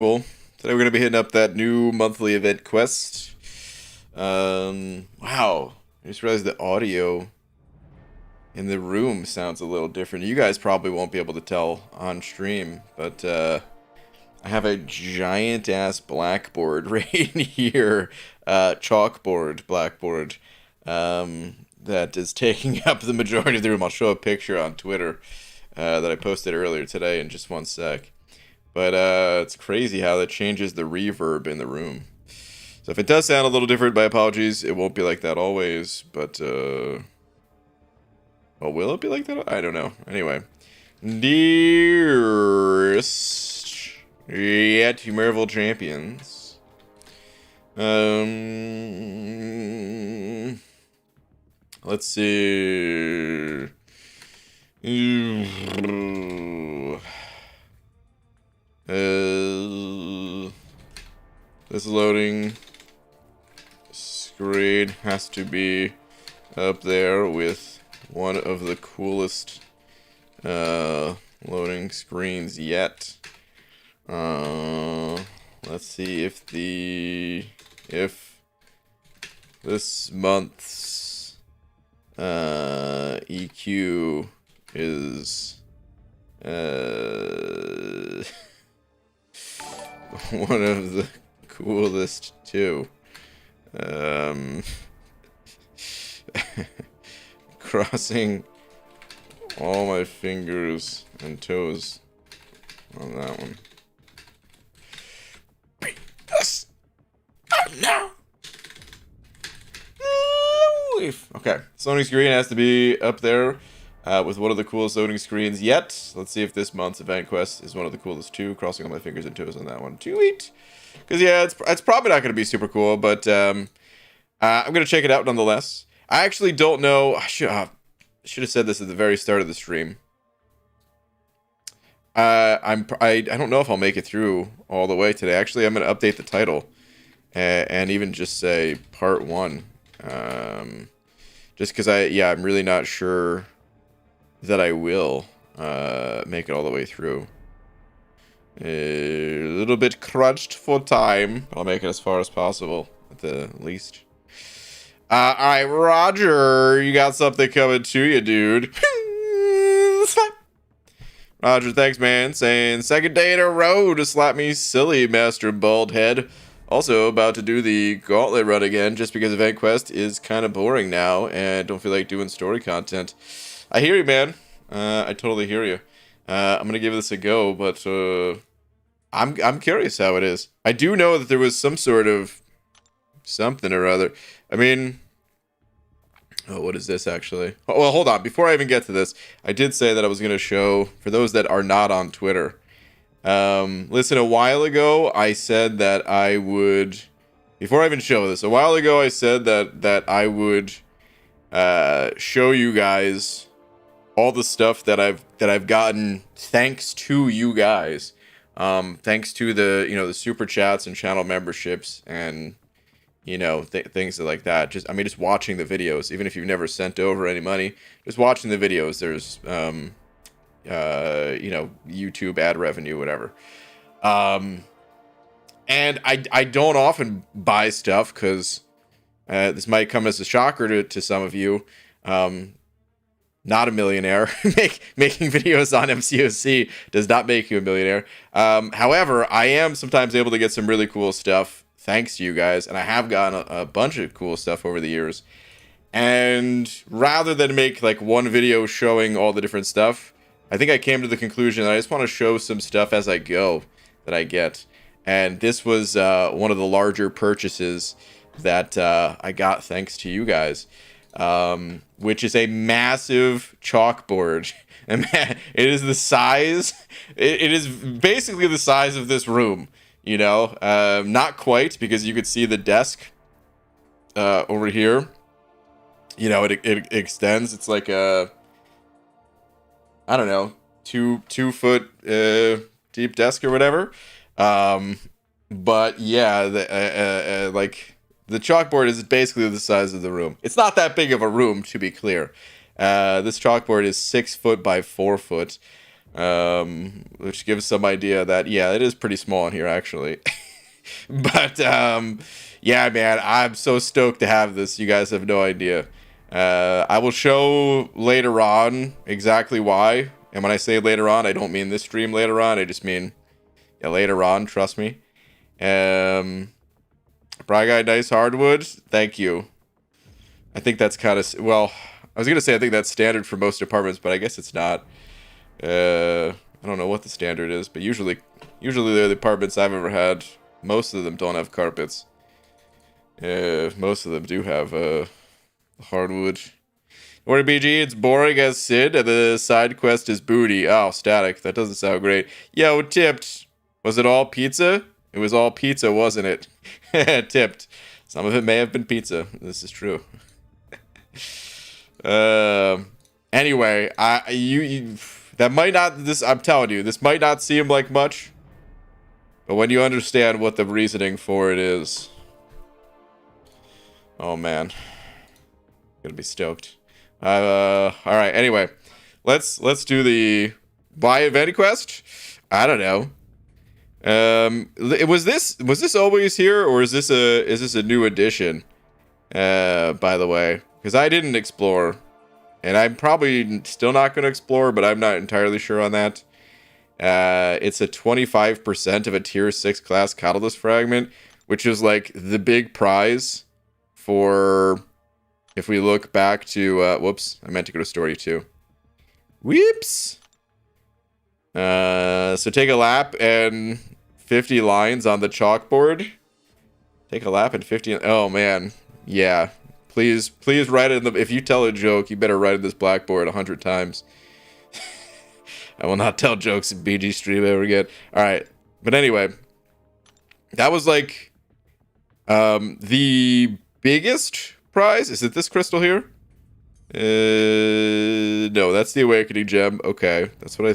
Cool. Today we're going to be hitting up that new monthly event quest. Wow. I just realized the audio in the room sounds a little different. You guys probably won't be able to tell on stream, but I have a giant ass blackboard right here. Chalkboard blackboard. That is taking up the majority of the room. I'll show a picture on Twitter that I posted earlier today in just one sec. But it's crazy how that changes the reverb in the room. So if it does sound a little different, my apologies. It won't be like that always, but well, will it be like that? I don't know. Anyway, dearest yet Marvel champions. Let's see. This loading screen has to be up there with one of the coolest loading screens yet. Let's see if this month's EQ is one of the coolest too. Crossing all my fingers and toes on that one. Yes. Oh no. Okay, loading screen has to be up there with one of the coolest loading screens yet. Let's see if this month's event quest is one of the coolest too. Crossing all my fingers and toes on that one. Sweet. Because yeah, it's probably not going to be super cool, but I'm going to check it out nonetheless. I actually don't know. I should have said this at the very start of the stream. I don't know if I'll make it through all the way today. Actually, I'm going to update the title and even just say part 1. Just because I'm really not sure that I will make it all the way through. A little bit crunched for time. I'll make it as far as possible, at the least. Alright, Roger, you got something coming to you, dude. Roger, thanks, man. Saying, second day in a row to slap me silly, Master Baldhead. Also, about to do the gauntlet run again, just because Event Quest is kind of boring now, and don't feel like doing story content. I hear you, man. I totally hear you. I'm gonna give this a go, but I'm curious how it is. I do know that there was some sort of something or other. I mean, oh, what is this actually? Oh, well, hold on. Before I even get to this, I did say that I was gonna show, for those that are not on Twitter. Listen, a while ago, I said that I would, before I even show this, a while ago, I said that I would show you guys all the stuff that I've gotten thanks to you guys. Thanks to the the super chats and channel memberships and things like that. Just watching the videos, even if you've never sent over any money, just watching the videos. There's YouTube ad revenue, whatever. And I don't often buy stuff because this might come as a shocker to some of you. Not a millionaire. Making videos on MCOC does not make you a millionaire. However, I am sometimes able to get some really cool stuff thanks to you guys, and I have gotten a bunch of cool stuff over the years. And rather than make like one video showing all the different stuff, I think I came to the conclusion that I just want to show some stuff as I go that I get. And this was one of the larger purchases that I got thanks to you guys. Which is a massive chalkboard. And man, it is the size. It is basically the size of this room. Not quite, because you could see the desk over here. It extends. It's like a, I don't know, two foot deep desk or whatever. But yeah, the chalkboard is basically the size of the room. It's not that big of a room, to be clear. This chalkboard is 6 foot by 4 foot. which gives some idea that, yeah, it is pretty small in here, actually. But, yeah, man, I'm so stoked to have this. You guys have no idea. I will show later on exactly why. And when I say later on, I don't mean this stream later on. I just mean, yeah, later on, trust me. Bry Guy Nice Hardwood, thank you. I think that's kind of, well, I was going to say I think that's standard for most apartments, but I guess it's not. I don't know what the standard is, but usually the apartments I've ever had, most of them don't have carpets. Most of them do have hardwood. Or BG, it's boring as Sid, and the side quest is booty. Oh, static. That doesn't sound great. Yo, tipped. Was it all pizza? It was all pizza, wasn't it? Tipped. Some of it may have been pizza. This is true. Anyway, that might not, this, I'm telling you, this might not seem like much, but when you understand what the reasoning for it is, oh man, gonna be stoked. All right. Anyway, let's do the buy event quest. I don't know. Was this always here, or is this a new addition? By the way, because I didn't explore, and I'm probably still not going to explore, but I'm not entirely sure on that. It's a 25% of a tier 6 class catalyst fragment, which is like the big prize for, if we look back to, whoops, I meant to go to story 2. Whoops. So take a lap and 50 lines on the chalkboard. Take a lap and 50, oh man, yeah. Please write it in the, if you tell a joke, you better write it in this blackboard 100 times. I will not tell jokes in BG stream ever again. Alright, but anyway, that was like, the biggest prize. Is it this crystal here? No, that's the awakening gem. Okay, that's what I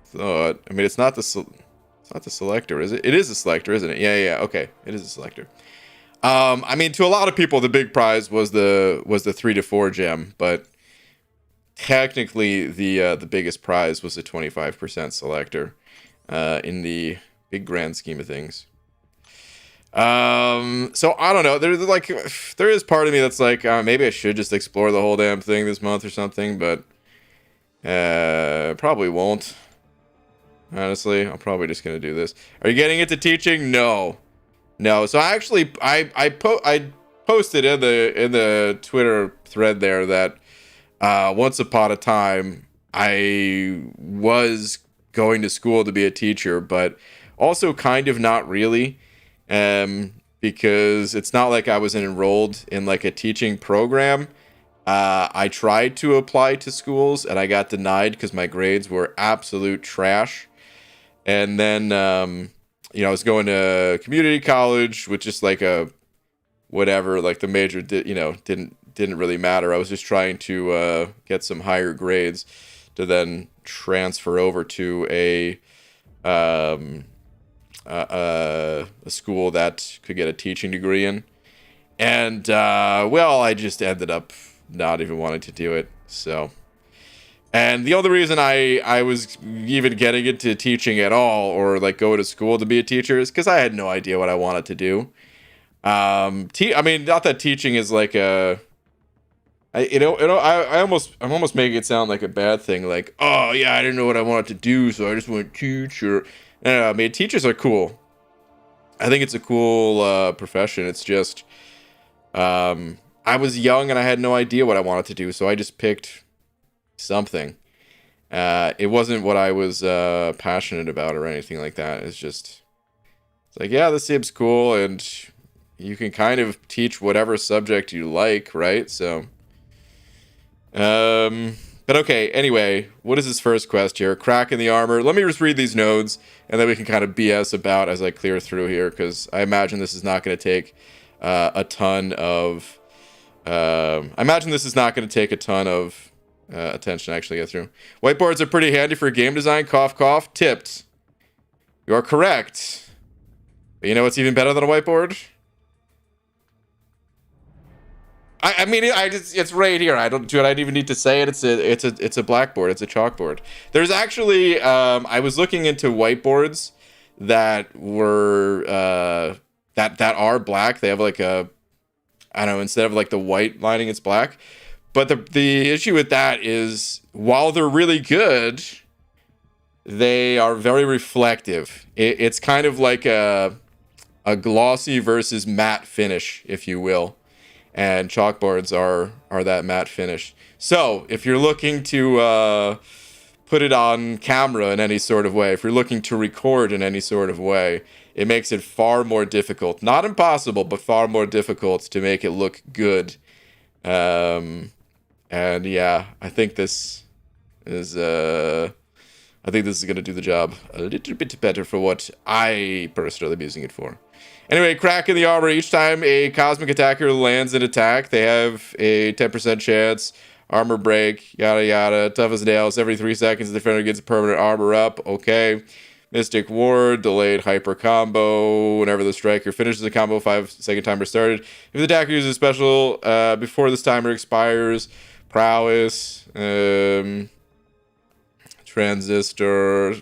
thought. I mean, it's not the selector, is it? It is a selector, isn't it? Yeah, okay, it is a selector. I mean, to a lot of people, the big prize was the 3 to 4 gem, but technically the biggest prize was the 25% selector, in the big grand scheme of things. So I don't know. There's like, there is part of me that's like, maybe I should just explore the whole damn thing this month or something, but probably won't. Honestly, I'm probably just gonna do this. Are you getting into teaching? No. So I actually I posted in the Twitter thread there that once upon a time I was going to school to be a teacher, but also kind of not really, because it's not like I was enrolled in like a teaching program. I tried to apply to schools and I got denied because my grades were absolute trash. And then, I was going to community college with just like a whatever, like the major didn't really matter. I was just trying to get some higher grades to then transfer over to a school that could get a teaching degree in. And I just ended up not even wanting to do it. So, and the only reason I was even getting into teaching at all, or like go to school to be a teacher, is because I had no idea what I wanted to do. I mean, not that teaching is like I'm almost making it sound like a bad thing. Like, oh yeah, I didn't know what I wanted to do, so I just went teacher. No, I mean, teachers are cool. I think it's a cool profession. It's just, I was young and I had no idea what I wanted to do, so I just picked something. It wasn't what I was passionate about or anything like that. It's like, yeah, this seems cool, and you can kind of teach whatever subject you like, right? So, but okay, anyway, what is this first quest here? Crack in the armor. Let me just read these nodes, and then we can kind of BS about as I clear through here, because I imagine this is not going to take a ton of... I imagine this is not going to take a ton of attention to actually get through. Whiteboards are pretty handy for game design. Cough, cough. Tipped. You are correct. But you know what's even better than a whiteboard? I mean, it's right here. I don't even need to say it. It's a blackboard. It's a chalkboard. There's actually I was looking into whiteboards that were that are black. They have like a, I don't know, instead of like the white lining, it's black. But the issue with that is, while they're really good, they are very reflective. It's kind of like a glossy versus matte finish, if you will. And chalkboards are that matte finish. So if you're looking to put it on camera in any sort of way, if you're looking to record in any sort of way, it makes it far more difficult. Not impossible, but far more difficult to make it look good. And yeah, I think this is going to do the job a little bit better for what I personally am using it for. Anyway, crack in the armor. Each time a cosmic attacker lands an attack, they have a 10% chance. Armor break, yada yada. Tough as nails. Every 3 seconds, the defender gets a permanent armor up. Okay. Mystic Ward, delayed hyper combo. Whenever the striker finishes the combo, 5-second timer started. If the attacker uses a special before this timer expires, prowess, transistor.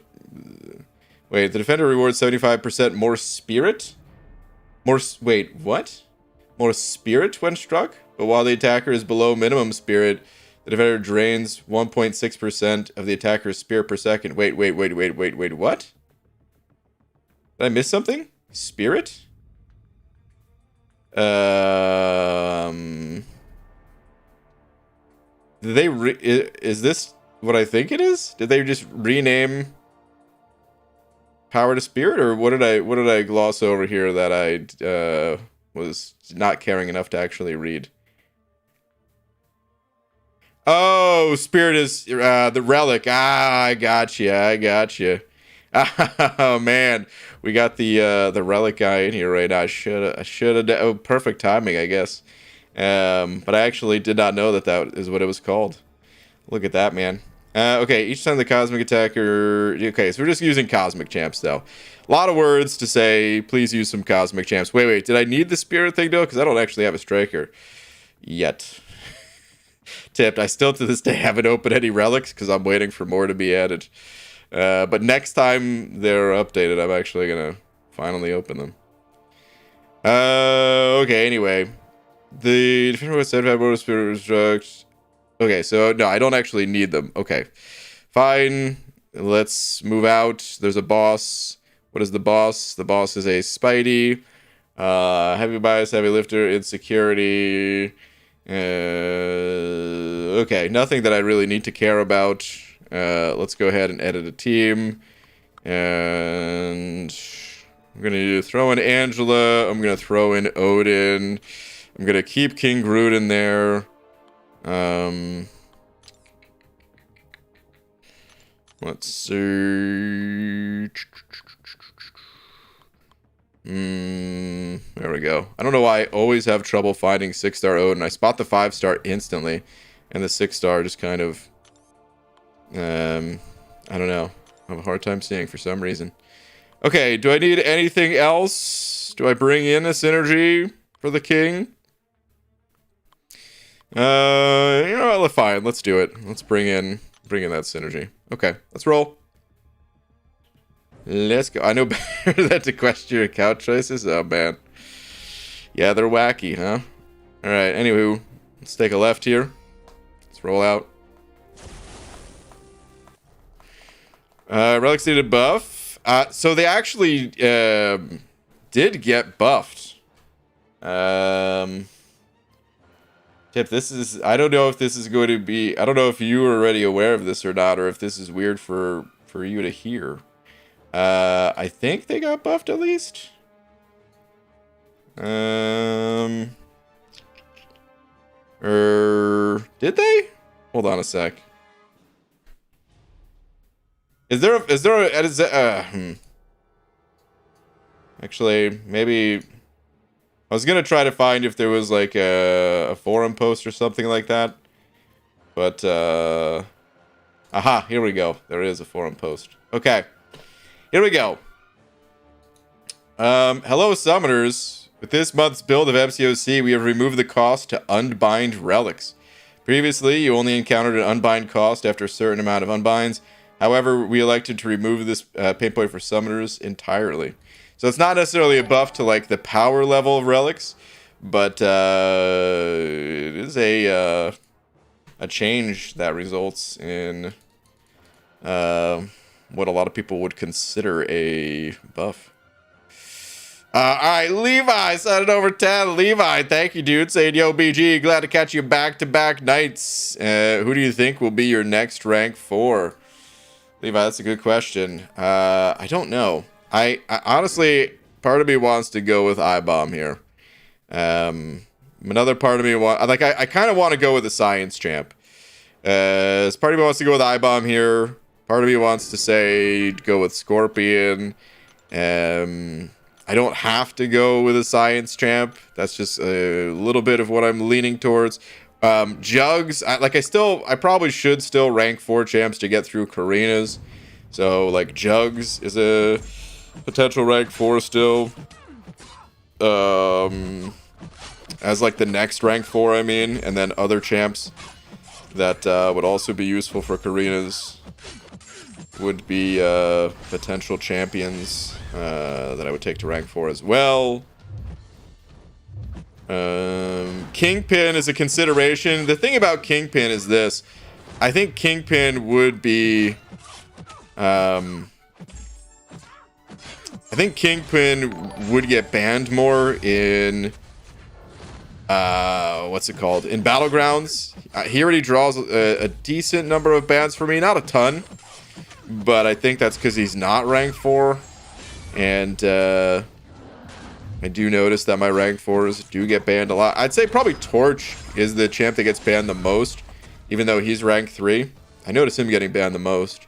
Wait, the defender rewards 75% more spirit? Wait, what? More spirit when struck? But while the attacker is below minimum spirit, the defender drains 1.6% of the attacker's spirit per second. Wait, what? Did I miss something? Spirit? Is this what I think it is? Did they just rename power to spirit, or what did I gloss over here that I was not caring enough to actually read? Oh, spirit is the relic. I got you. Oh man, we got the relic guy in here right now. I should have. Oh, perfect timing, I guess. But I actually did not know that is what it was called. Look at that, man. Okay, each time the cosmic attacker... Okay, so we're just using cosmic champs, though. A lot of words to say. Please use some cosmic champs. Wait. Did I need the spirit thing, though? Because I don't actually have a striker yet. Tipped. I still, to this day, haven't opened any relics because I'm waiting for more to be added. But next time they're updated, I'm actually going to finally open them. Okay, anyway. The defender was 75 bonus spirit destruct. Okay, so no, I don't actually need them. Okay, fine. Let's move out. There's a boss. What is the boss? The boss is a Spidey. Heavy bias, heavy lifter, insecurity. Okay, nothing that I really need to care about. Let's go ahead and edit a team. And I'm going to throw in Angela. I'm going to throw in Odin. I'm going to keep King Groot in there. Let's see. There we go. I don't know why I always have trouble finding 6-star Odin. I spot the 5-star instantly, and the 6-star just kind of, I don't know. I have a hard time seeing for some reason. Okay, do I need anything else? Do I bring in a synergy for the king? You know what, fine, let's do it. Let's bring in that synergy. Okay, let's roll. Let's go. I know better than to question your account choices. Oh, man. Yeah, they're wacky, huh? Alright, anywho, let's take a left here. Let's roll out. Relics needed buff. So they actually did get buffed. Tip, this is... I don't know if this is going to be... I don't know if you were already aware of this or not, or if this is weird for you to hear. I think they got buffed at least. Did they? Hold on a sec. Actually, maybe I was gonna try to find if there was like a forum post or something like that, but aha, here we go. There is a forum post. Okay, here we go. Hello, summoners. With this month's build of MCOC, we have removed the cost to unbind relics. Previously, you only encountered an unbind cost after a certain amount of unbinds. However, we elected to remove this pain point for summoners entirely. So it's not necessarily a buff to like the power level of relics, but it is a change that results in what a lot of people would consider a buff. All right, Levi, send it over 10. Levi, thank you, dude. Saying, yo, BG, glad to catch you back-to-back nights. Who do you think will be your next rank 4? Levi, that's a good question. I don't know. I honestly, part of me wants to go with I-Bomb here. Another part of me I kind of want to go with the Science Champ. Part of me wants to go with I-Bomb here. Part of me wants to say go with Scorpion. I don't have to go with a Science Champ. That's just a little bit of what I'm leaning towards. Jugs, I probably should still rank 4 champs to get through Karinas. So, like, Jugs is a potential rank 4 still. As, like, the next rank 4, I mean. And then other champs that would also be useful for Karinas would be potential champions that I would take to rank 4 as well. Kingpin is a consideration. The thing about Kingpin is this. I think Kingpin would be... I think Kingpin would get banned more in... what's it called? In Battlegrounds. He already draws a decent number of bans for me. Not a ton. But I think that's because he's not rank 4. And I do notice that my rank 4s do get banned a lot. I'd say probably Torch is the champ that gets banned the most, even though he's rank 3. I notice him getting banned the most.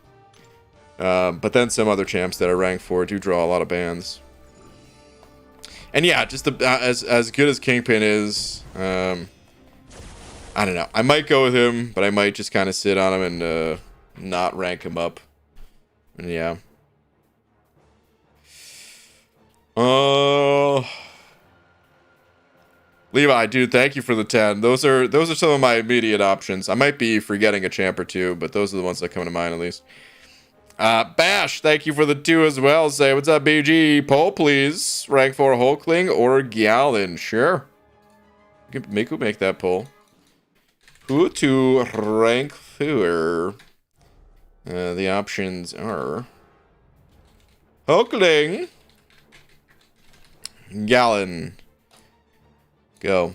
But then some other champs that are rank 4 do draw a lot of bans. And yeah, just as good as Kingpin is, I don't know. I might go with him, but I might just kind of sit on him and not rank him up. And yeah. Levi, dude, thank you for the 10. Those are some of my immediate options. I might be forgetting a champ or two, but those are the ones that come to mind at least. Bash, thank you for the 2 as well. Say, what's up, BG? Poll, please. Rank 4 Hulkling or Gallon? Sure. You can make that poll. Who to rank 4? The options are Hulkling, Gallon. Go.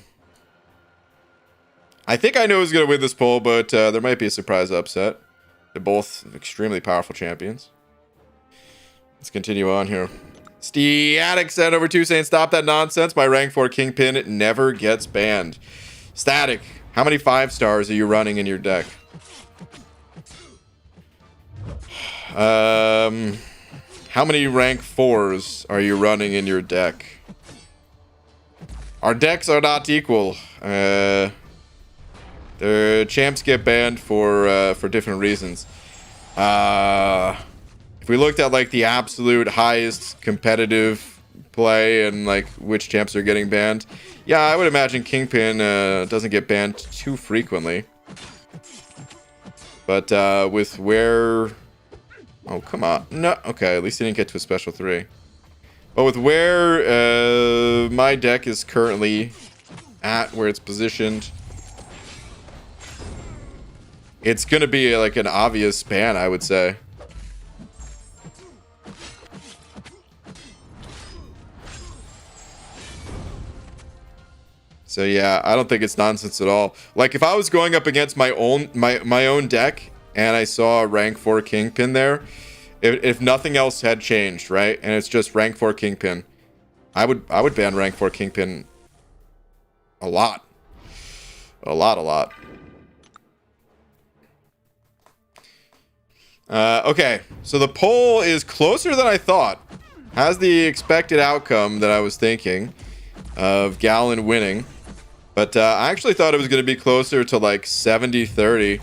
I think I know who's going to win this poll, but there might be a surprise upset. They're both extremely powerful champions. Let's continue on here. Static sent over 2 saying, stop that nonsense. My rank 4 Kingpin never gets banned. Static, how many 5 stars are you running in your deck? How many rank 4s are you running in your deck? Our decks are not equal. The champs get banned for different reasons. If we looked at like the absolute highest competitive play and like which champs are getting banned, yeah, I would imagine Kingpin doesn't get banned too frequently. But with where... Oh, come on. No, okay, at least he didn't get to a special 3. But with where my deck is currently at, where it's positioned, it's going to be like an obvious ban, I would say. So yeah, I don't think it's nonsense at all. Like if I was going up against my own deck and I saw a rank 4 Kingpin there, if nothing else had changed, right? And it's just rank 4 Kingpin, I would ban rank 4 Kingpin a lot. A lot. Okay, so the poll is closer than I thought. Has the expected outcome that I was thinking of Gallon winning. But I actually thought it was going to be closer to like 70-30.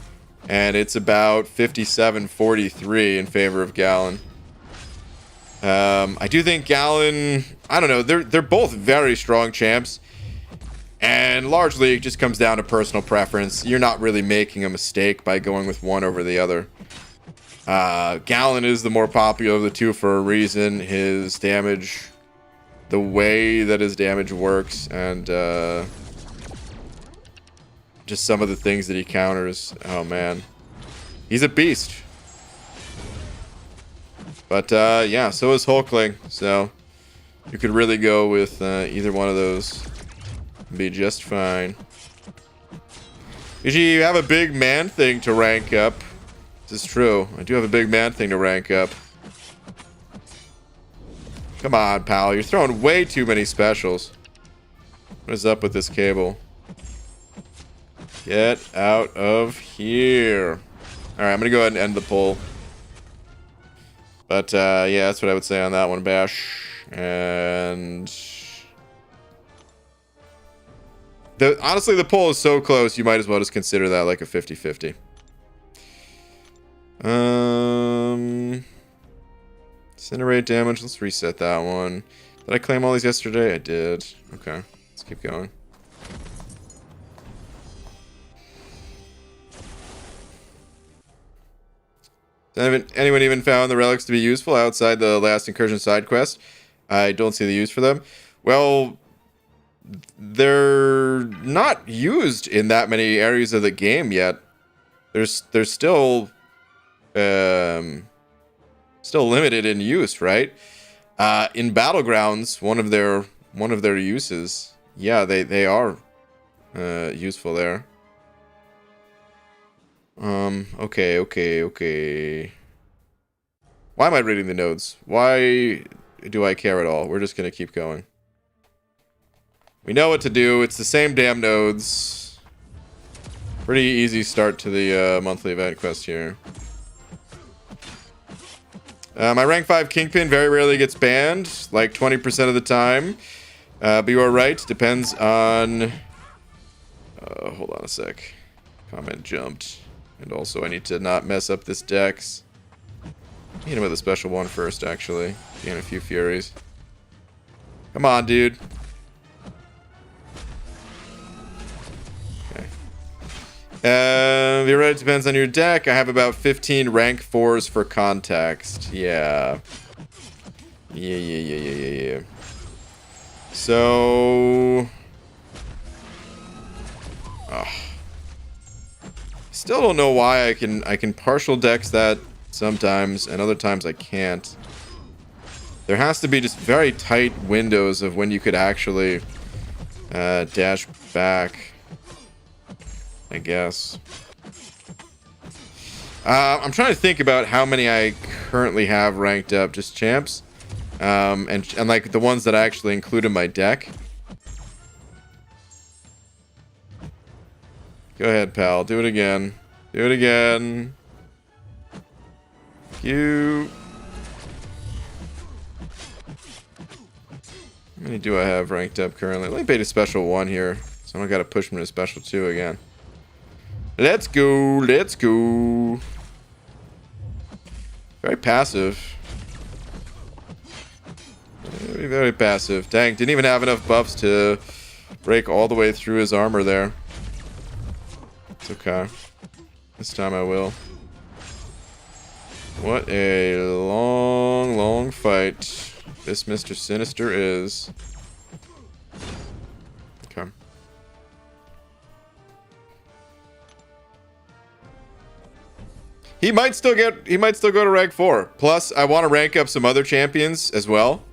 And it's about 57-43 in favor of Gallon. I do think Gallon, I don't know, they're both very strong champs. And largely it just comes down to personal preference. You're not really making a mistake by going with one over the other. Gallon is the more popular of the two for a reason. His damage, the way that his damage works, and just some of the things that he counters. Oh man, he's a beast. But yeah, so is Hulkling. So you could really go with either one of those. Be just fine. Usually you have a big man thing to rank up. This is true. I do have a big man thing to rank up. Come on, pal. You're throwing way too many specials. What is up with this cable? Get out of here. Alright, I'm going to go ahead and end the poll. But, yeah, that's what I would say on that one, Bash. And... honestly, the poll is so close, you might as well just consider that like a 50-50. Incinerate damage. Let's reset that one. Did I claim all these yesterday? I did. Okay, let's keep going. Anyone even found the relics to be useful outside the last incursion side quest? I don't see the use for them. Well, they're not used in that many areas of the game yet. There's still limited in use, right? In Battlegrounds, one of their uses, yeah, they are useful there. Okay. Why am I reading the notes? Why do I care at all? We're just gonna keep going. We know what to do. It's the same damn nodes. Pretty easy start to the monthly event quest here. My rank 5 Kingpin very rarely gets banned, like 20% of the time. But you are right. Depends on... hold on a sec. Comment jumped. And also I need to not mess up this dex. Hit him with a special one first, actually. Gain a few furies. Come on, dude. You're right, it depends on your deck. I have about 15 rank 4s for context. Yeah. Yeah. So... Still don't know why I can partial dex that sometimes, and other times I can't. There has to be just very tight windows of when you could actually dash back. I guess. I'm trying to think about how many I currently have ranked up, just champs, and like the ones that I actually include in my deck. Go ahead, pal. Do it again. Do it again. You. How many do I have ranked up currently? Let me bait a special 1 here, so I don't gotta push me to special 2 again. Let's go. Let's go. Very passive. Very passive. Dang, didn't even have enough buffs to break all the way through his armor there. It's okay. This time I will. What a long fight this Mr. Sinister is. Okay. He might still go to rank 4. Plus, I want to rank up some other champions as well.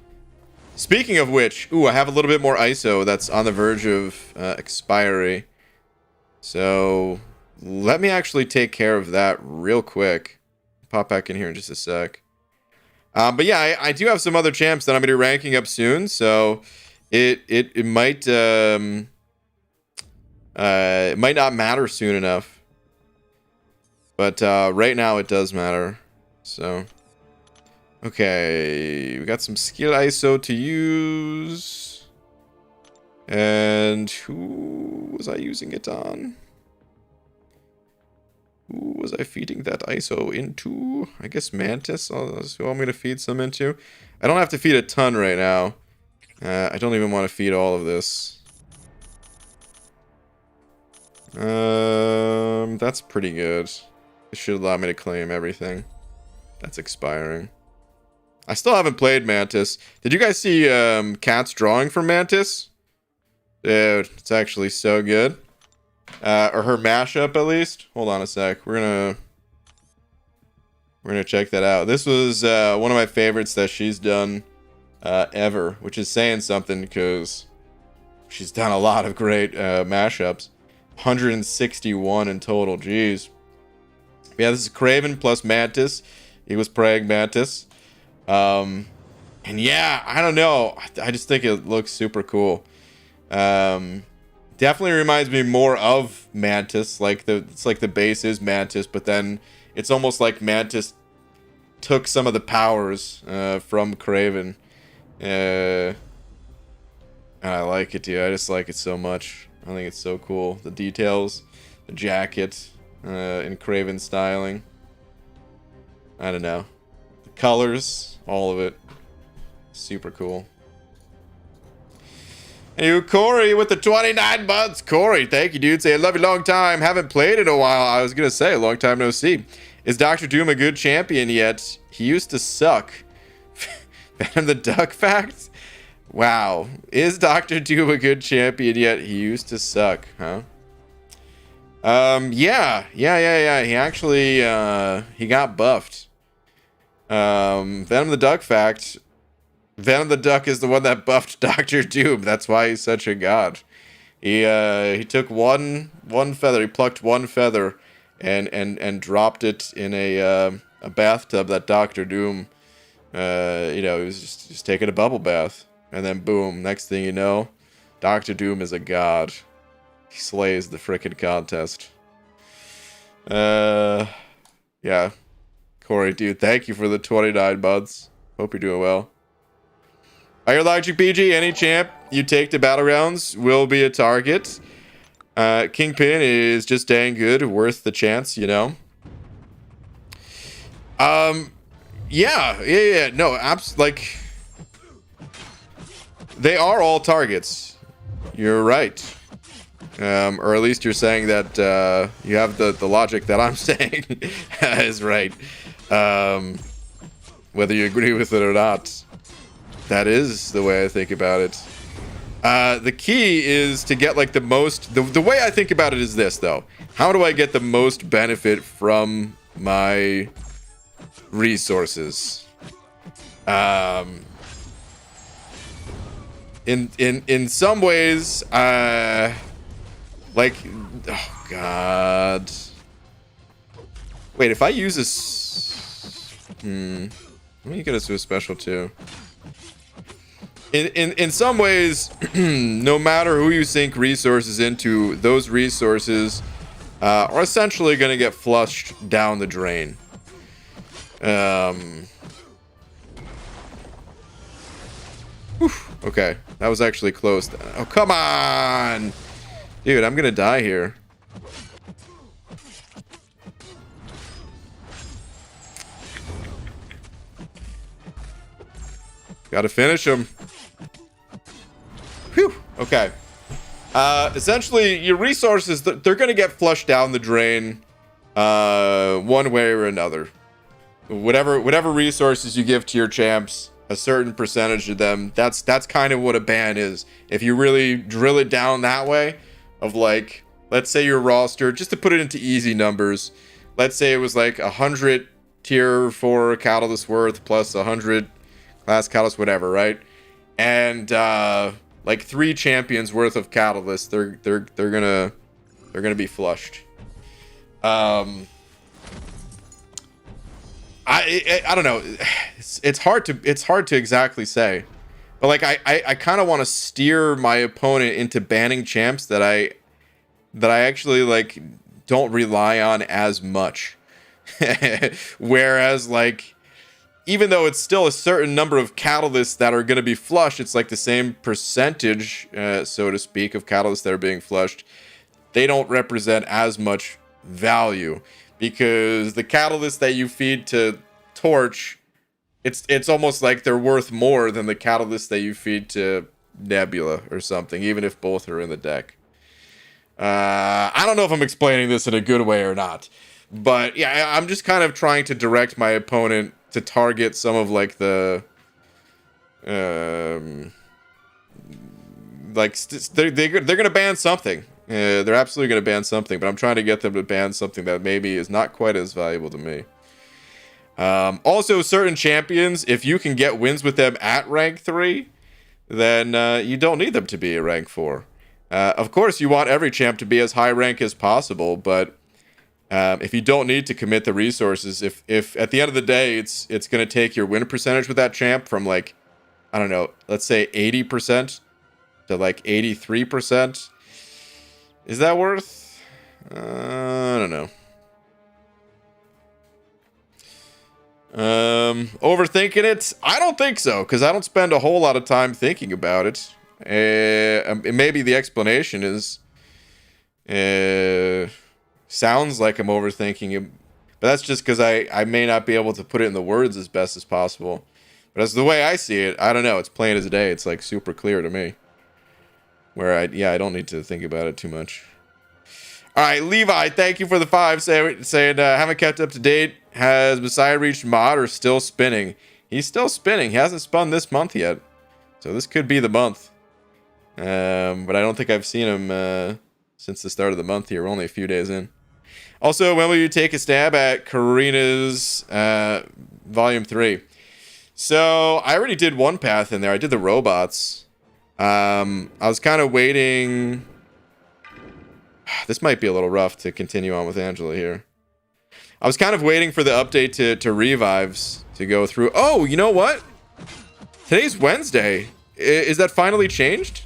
Speaking of which, ooh, I have a little bit more ISO that's on the verge of expiry. So, let me actually take care of that real quick. Pop back in here in just a sec. But yeah, I do have some other champs that I'm going to be ranking up soon. So, it might not matter soon enough. But right now it does matter. So, okay, we got some skill ISO to use. And who was I using it on? Who was I feeding that ISO into? I guess Mantis. That's who I'm going to feed some into. I don't have to feed a ton right now. I don't even want to feed all of this. That's pretty good. It should allow me to claim everything. That's expiring. I still haven't played Mantis. Did you guys see Cat's drawing for Mantis? Dude, it's actually so good. Or her mashup, at least. Hold on a sec. We're gonna check that out. This was one of my favorites that she's done ever, which is saying something because she's done a lot of great mashups. 161 in total. Jeez. Yeah, this is Craven plus Mantis. He was Prague Mantis. And yeah, I don't know. I just think it looks super cool. Definitely reminds me more of Mantis. It's like the base is Mantis, but then it's almost like Mantis took some of the powers from Craven. And I like it, dude. I just like it so much. I think it's so cool. The details, the jacket, in Craven styling. I don't know. The colors, all of it. Super cool. Hey, Corey with the 29 months. Corey, thank you, dude. Say, I love you, long time. Haven't played in a while. I was going to say, long time no see. Is Dr. Doom a good champion yet? He used to suck. Venom the Duck fact? Wow. Is Dr. Doom a good champion yet? He used to suck, huh? Yeah. He actually, he got buffed. Venom the Duck fact. Venom the Duck is the one that buffed Dr. Doom. That's why he's such a god. He took one feather. He plucked one feather and dropped it in a bathtub that Dr. Doom, he was just taking a bubble bath. And then boom, next thing you know, Dr. Doom is a god. He slays the frickin' contest. Yeah. Corey, dude, thank you for the 29 months. Hope you're doing well. Higher Logic PG, any champ you take to Battlegrounds will be a target. Kingpin is just dang good, worth the chance, you know. Yeah. No, like, they are all targets. You're right. Or at least you're saying that you have the logic that I'm saying is right. Whether you agree with it or not, that is the way I think about it. The key is to get like the most. The way I think about it is this, though. How do I get the most benefit from my resources? In some ways, like, oh god. Wait, if I use this, let me get us to a special too. In some ways, no matter who you sink resources into, those resources are essentially going to get flushed down the drain. Okay, that was actually close. Oh, come on! Dude, I'm gonna die here. Gotta finish him. Whew, okay. Essentially, your resources, they're gonna get flushed down the drain one way or another. Whatever resources you give to your champs, a certain percentage of them, that's kind of what a ban is. If you really drill it down that way, of like, let's say your roster, just to put it into easy numbers, let's say it was like 100 tier 4 catalyst worth plus 100 class catalyst, whatever, right? And like 3 champions worth of catalyst, they're gonna be flushed. I don't know. It's hard to exactly say, but like I kind of want to steer my opponent into banning champs that I actually like don't rely on as much. Whereas like, even though it's still a certain number of catalysts that are going to be flushed, it's like the same percentage, so to speak, of catalysts that are being flushed. They don't represent as much value. because the catalyst that you feed to Torch, it's almost like they're worth more than the catalyst that you feed to Nebula or something, even if both are in the deck. I don't know if I'm explaining this in a good way or not, but yeah, I'm just kind of trying to direct my opponent to target some of like the they're gonna ban something. They're absolutely gonna ban something, but I'm trying to get them to ban something that maybe is not quite as valuable to me. Also, certain champions, if you can get wins with them at rank 3, then you don't need them to be at rank 4. Of course, you want every champ to be as high rank as possible, but if you don't need to commit the resources, if at the end of the day it's going to take your win percentage with that champ from like, I don't know, let's say 80% to like 83%, is that worth? I don't know. Overthinking it? I don't think so, because I don't spend a whole lot of time thinking about it. Maybe the explanation is sounds like I'm overthinking it, but that's just because I may not be able to put it in the words as best as possible. But as the way I see it, I don't know, it's plain as day. It's like super clear to me, where I don't need to think about it too much. All right, Levi, thank you for the 5, saying haven't kept up to date. Has Messiah reached mod or still spinning? He's still spinning. He hasn't spun this month yet, so this could be the month. But I don't think I've seen him since the start of the month here. We're only a few days in. Also, when will you take a stab at Karina's Volume 3? So I already did one path in there. I did the robots. I was kind of waiting. This might be a little rough to continue on with Angela here. I was kind of waiting for the update to revives to go through. Oh, you know what? Today's Wednesday. Is that finally changed?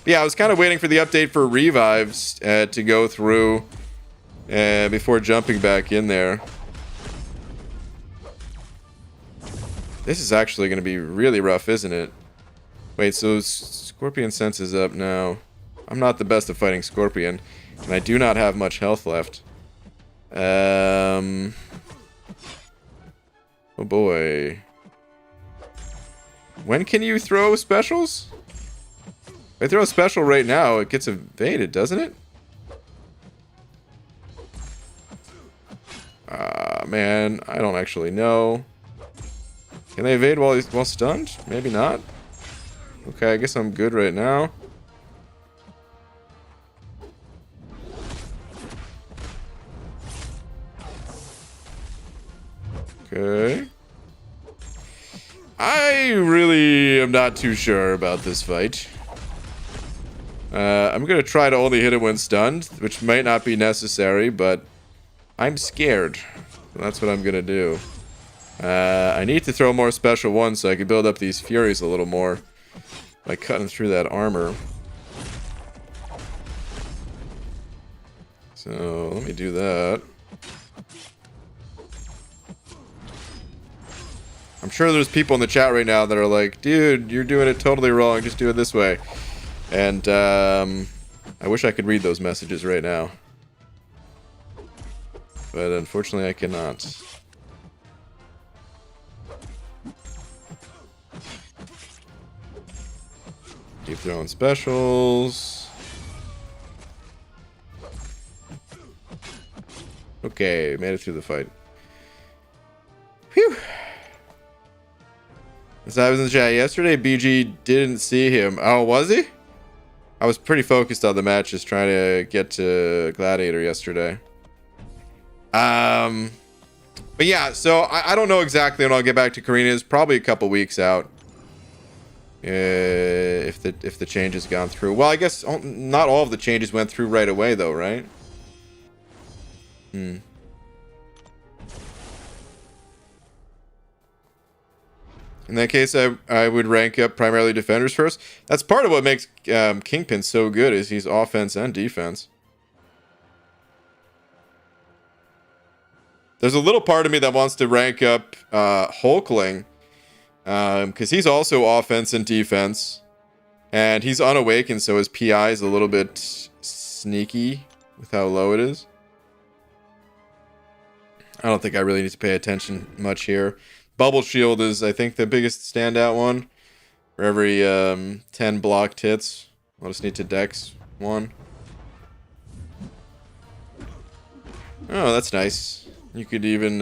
Yeah, I was kind of waiting for the update for revives to go through before jumping back in there. This is actually going to be really rough, isn't it? Wait, so Scorpion Sense is up now. I'm not the best at fighting Scorpion, and I do not have much health left. Oh boy. When can you throw specials? If I throw a special right now, it gets evaded, doesn't it? Man, I don't actually know. Can they evade while stunned? Maybe not. Okay, I guess I'm good right now. Okay. I really am not too sure about this fight. I'm going to try to only hit him when stunned, which might not be necessary, but I'm scared. So that's what I'm going to do. I need to throw more special ones so I can build up these Furies a little more by cutting through that armor. So let me do that. I'm sure there's people in the chat right now that are like, dude, you're doing it totally wrong. Just do it this way. And I wish I could read those messages right now. But unfortunately, I cannot. Keep throwing specials. Okay, made it through the fight. Phew. As I was in the chat yesterday, BG didn't see him. Oh, was he? I was pretty focused on the match, just trying to get to Gladiator yesterday. But yeah, so I don't know exactly when I'll get back to Karina's. Probably a couple weeks out. If the change has gone through. Well, I guess not all of the changes went through right away, though, right? In that case, I would rank up primarily defenders first. That's part of what makes Kingpin so good, is he's offense and defense. There's a little part of me that wants to rank up Hulkling, because he's also offense and defense, and he's unawakened, so his PI is a little bit sneaky with how low it is. I don't think I really need to pay attention much here. Bubble Shield is, I think, the biggest standout one. For every 10 blocked hits, I'll just need to dex 1. Oh, that's nice. You could even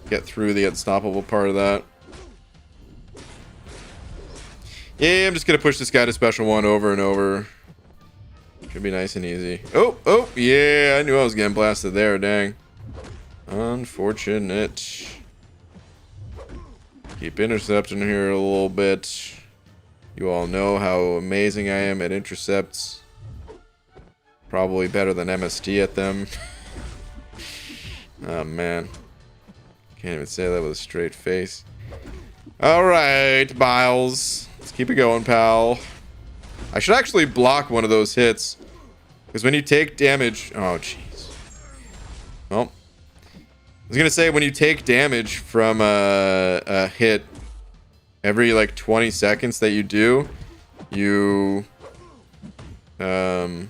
get through the unstoppable part of that. Yeah, I'm just going to push this guy to special 1 over and over. Should be nice and easy. Oh, yeah, I knew I was getting blasted there, dang. Unfortunate. Keep intercepting here a little bit. You all know how amazing I am at intercepts. Probably better than MST at them. Oh, man. Can't even say that with a straight face. Alright, Biles. Let's keep it going, pal. I should actually block one of those hits. Because when you take damage... Oh, jeez. Well, I was going to say, when you take damage from a hit... Every, like, 20 seconds that you do, you, will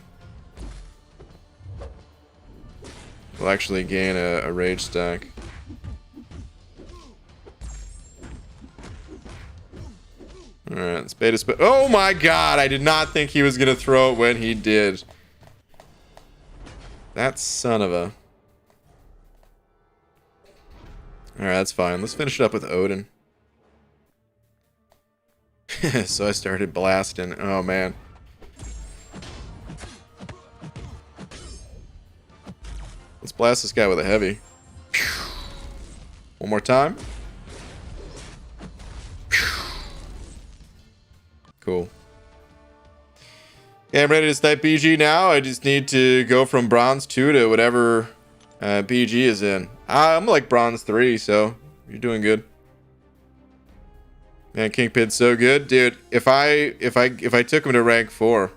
actually gain a rage stack. Alright, spade is spade. Oh my god, I did not think he was gonna throw it when he did. That son of a... Alright, that's fine. Let's finish it up with Odin. So I started blasting. Oh, man. Let's blast this guy with a heavy. One more time. Cool. Okay, I'm ready to snipe BG now. I just need to go from bronze 2 to whatever BG is in. I'm like bronze 3, so you're doing good. Man, Kingpin's so good, dude. If I took him to rank 4,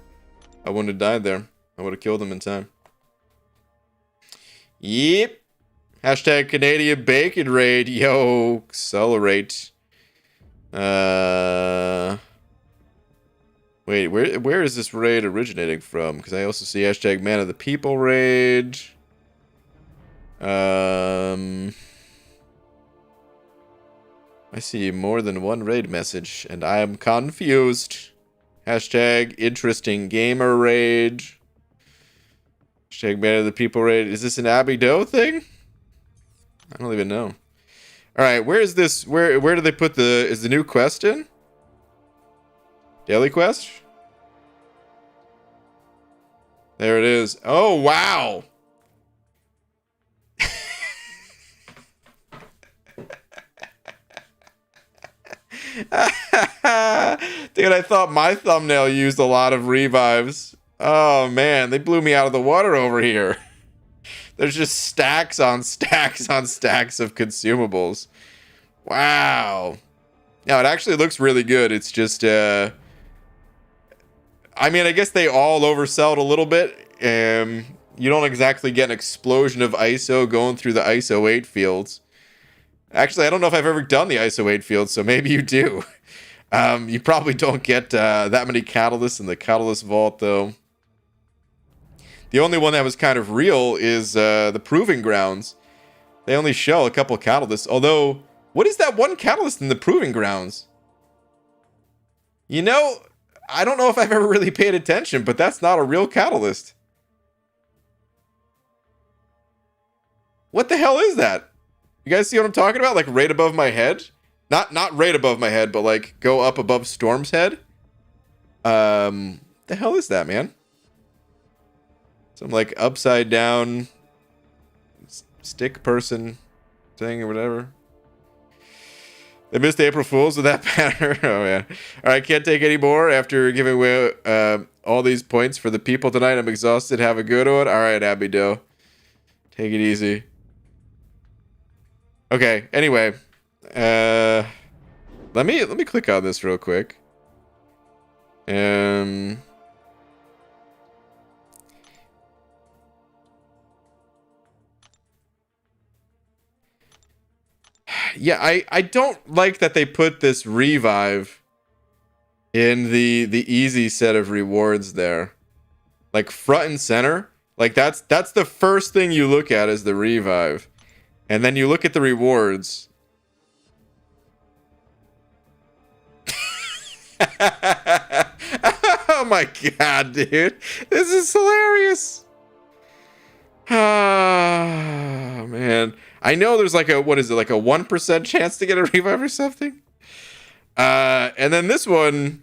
I wouldn't have died there. I would have killed him in time. Yep. Hashtag Canadian Bacon Raid. Yo, accelerate. Wait, where is this raid originating from? Because I also see hashtag Man of the People raid. I see more than one raid message, and I am confused. Hashtag interesting gamer raid. Hashtag Man of the People raid. Is this an Abby Doe thing? I don't even know. Alright, where is this? Where do they put the... Is the new quest in? Daily quest? There it is. Oh, wow! Dude, I thought my thumbnail used a lot of revives. Oh, man. They blew me out of the water over here. There's just stacks on stacks on stacks of consumables. Wow. Now, it actually looks really good. It's just, I mean, I guess they all oversell it a little bit. You don't exactly get an explosion of ISO going through the ISO 8 fields. Actually, I don't know if I've ever done the ISO 8 field, so maybe you do. You probably don't get that many catalysts in the catalyst vault, though. The only one that was kind of real is the Proving Grounds. They only show a couple catalysts. Although, what is that one catalyst in the Proving Grounds? You know, I don't know if I've ever really paid attention, but that's not a real catalyst. What the hell is that? You guys see what I'm talking about? Like right above my head? Not right above my head, but like go up above Storm's head. The hell is that, man? Some like upside down stick person thing or whatever. They missed April Fools with that banner. Oh yeah. All right, can't take any more after giving away all these points for the people tonight. I'm exhausted. Have a good one. All right, Abby Doe. Take it easy. Okay, anyway, let me click on this real quick. Yeah, I don't like that they put this revive in the easy set of rewards there. Like front and center. Like that's the first thing you look at is the revive. And then you look at the rewards. Oh my god, dude. This is hilarious. Ah, man. I know there's like a, what is it, like a 1% chance to get a revive or something? And then this one,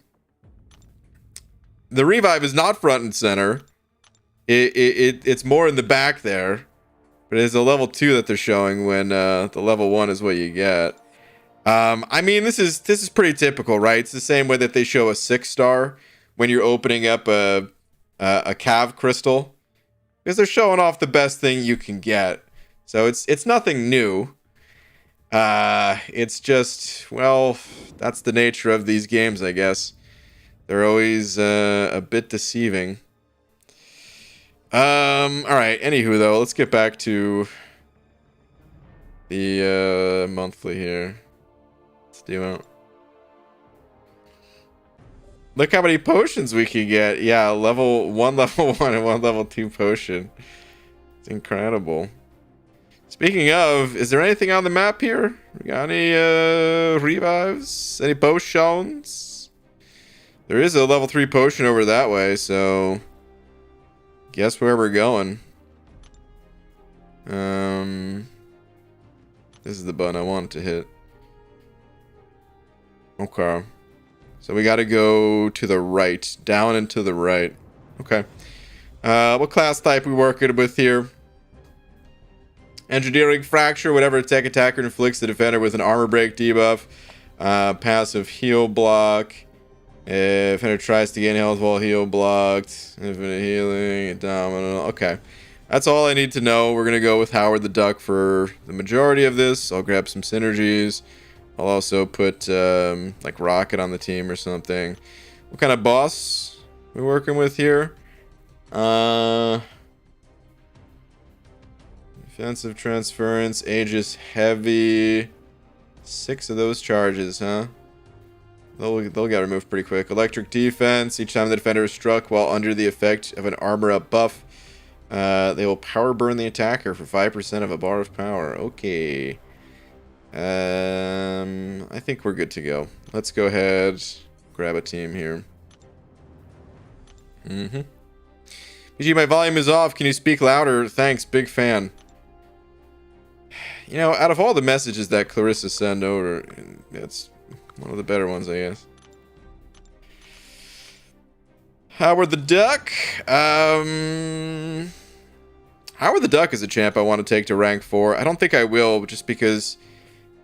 the revive is not front and center. It's more in the back there. But it's a level 2 that they're showing when the level 1 is what you get. I mean, this is pretty typical, right? It's the same way that they show a 6-star when you're opening up a cav crystal, because they're showing off the best thing you can get. So it's nothing new. It's just, well, that's the nature of these games, I guess. They're always a bit deceiving. All right. Anywho, though, let's get back to the monthly here. Let's do it. Look how many potions we can get. Yeah, level 1, level 1, and 1 level 2 potion. It's incredible. Speaking of, is there anything on the map here? We got any revives? Any potions? There is a level 3 potion over that way, so guess where we're going. This is the button I wanted to hit. Okay. So we got to go to the right. Down and to the right. Okay. What class type we working with here? Engineering Fracture. Whatever attack attacker inflicts the defender with an armor break debuff. Passive heal block. If defender tries to gain health while heal blocked. Infinite healing. Domino. Okay. That's all I need to know. We're going to go with Howard the Duck for the majority of this. I'll grab some synergies. I'll also put like Rocket on the team or something. What kind of boss we working with here? Defensive transference, Aegis heavy. 6 of those charges, huh? They'll get removed pretty quick. Electric defense. Each time the defender is struck while under the effect of an armor up buff, they will power burn the attacker for 5% of a bar of power. Okay. I think we're good to go. Let's go ahead, grab a team here. PG, my volume is off. Can you speak louder? Thanks, big fan. You know, out of all the messages that Clarissa sent over, that's one of the better ones, I guess. Howard the Duck. Howard the Duck is a champ I want to take to rank 4. I don't think I will, just because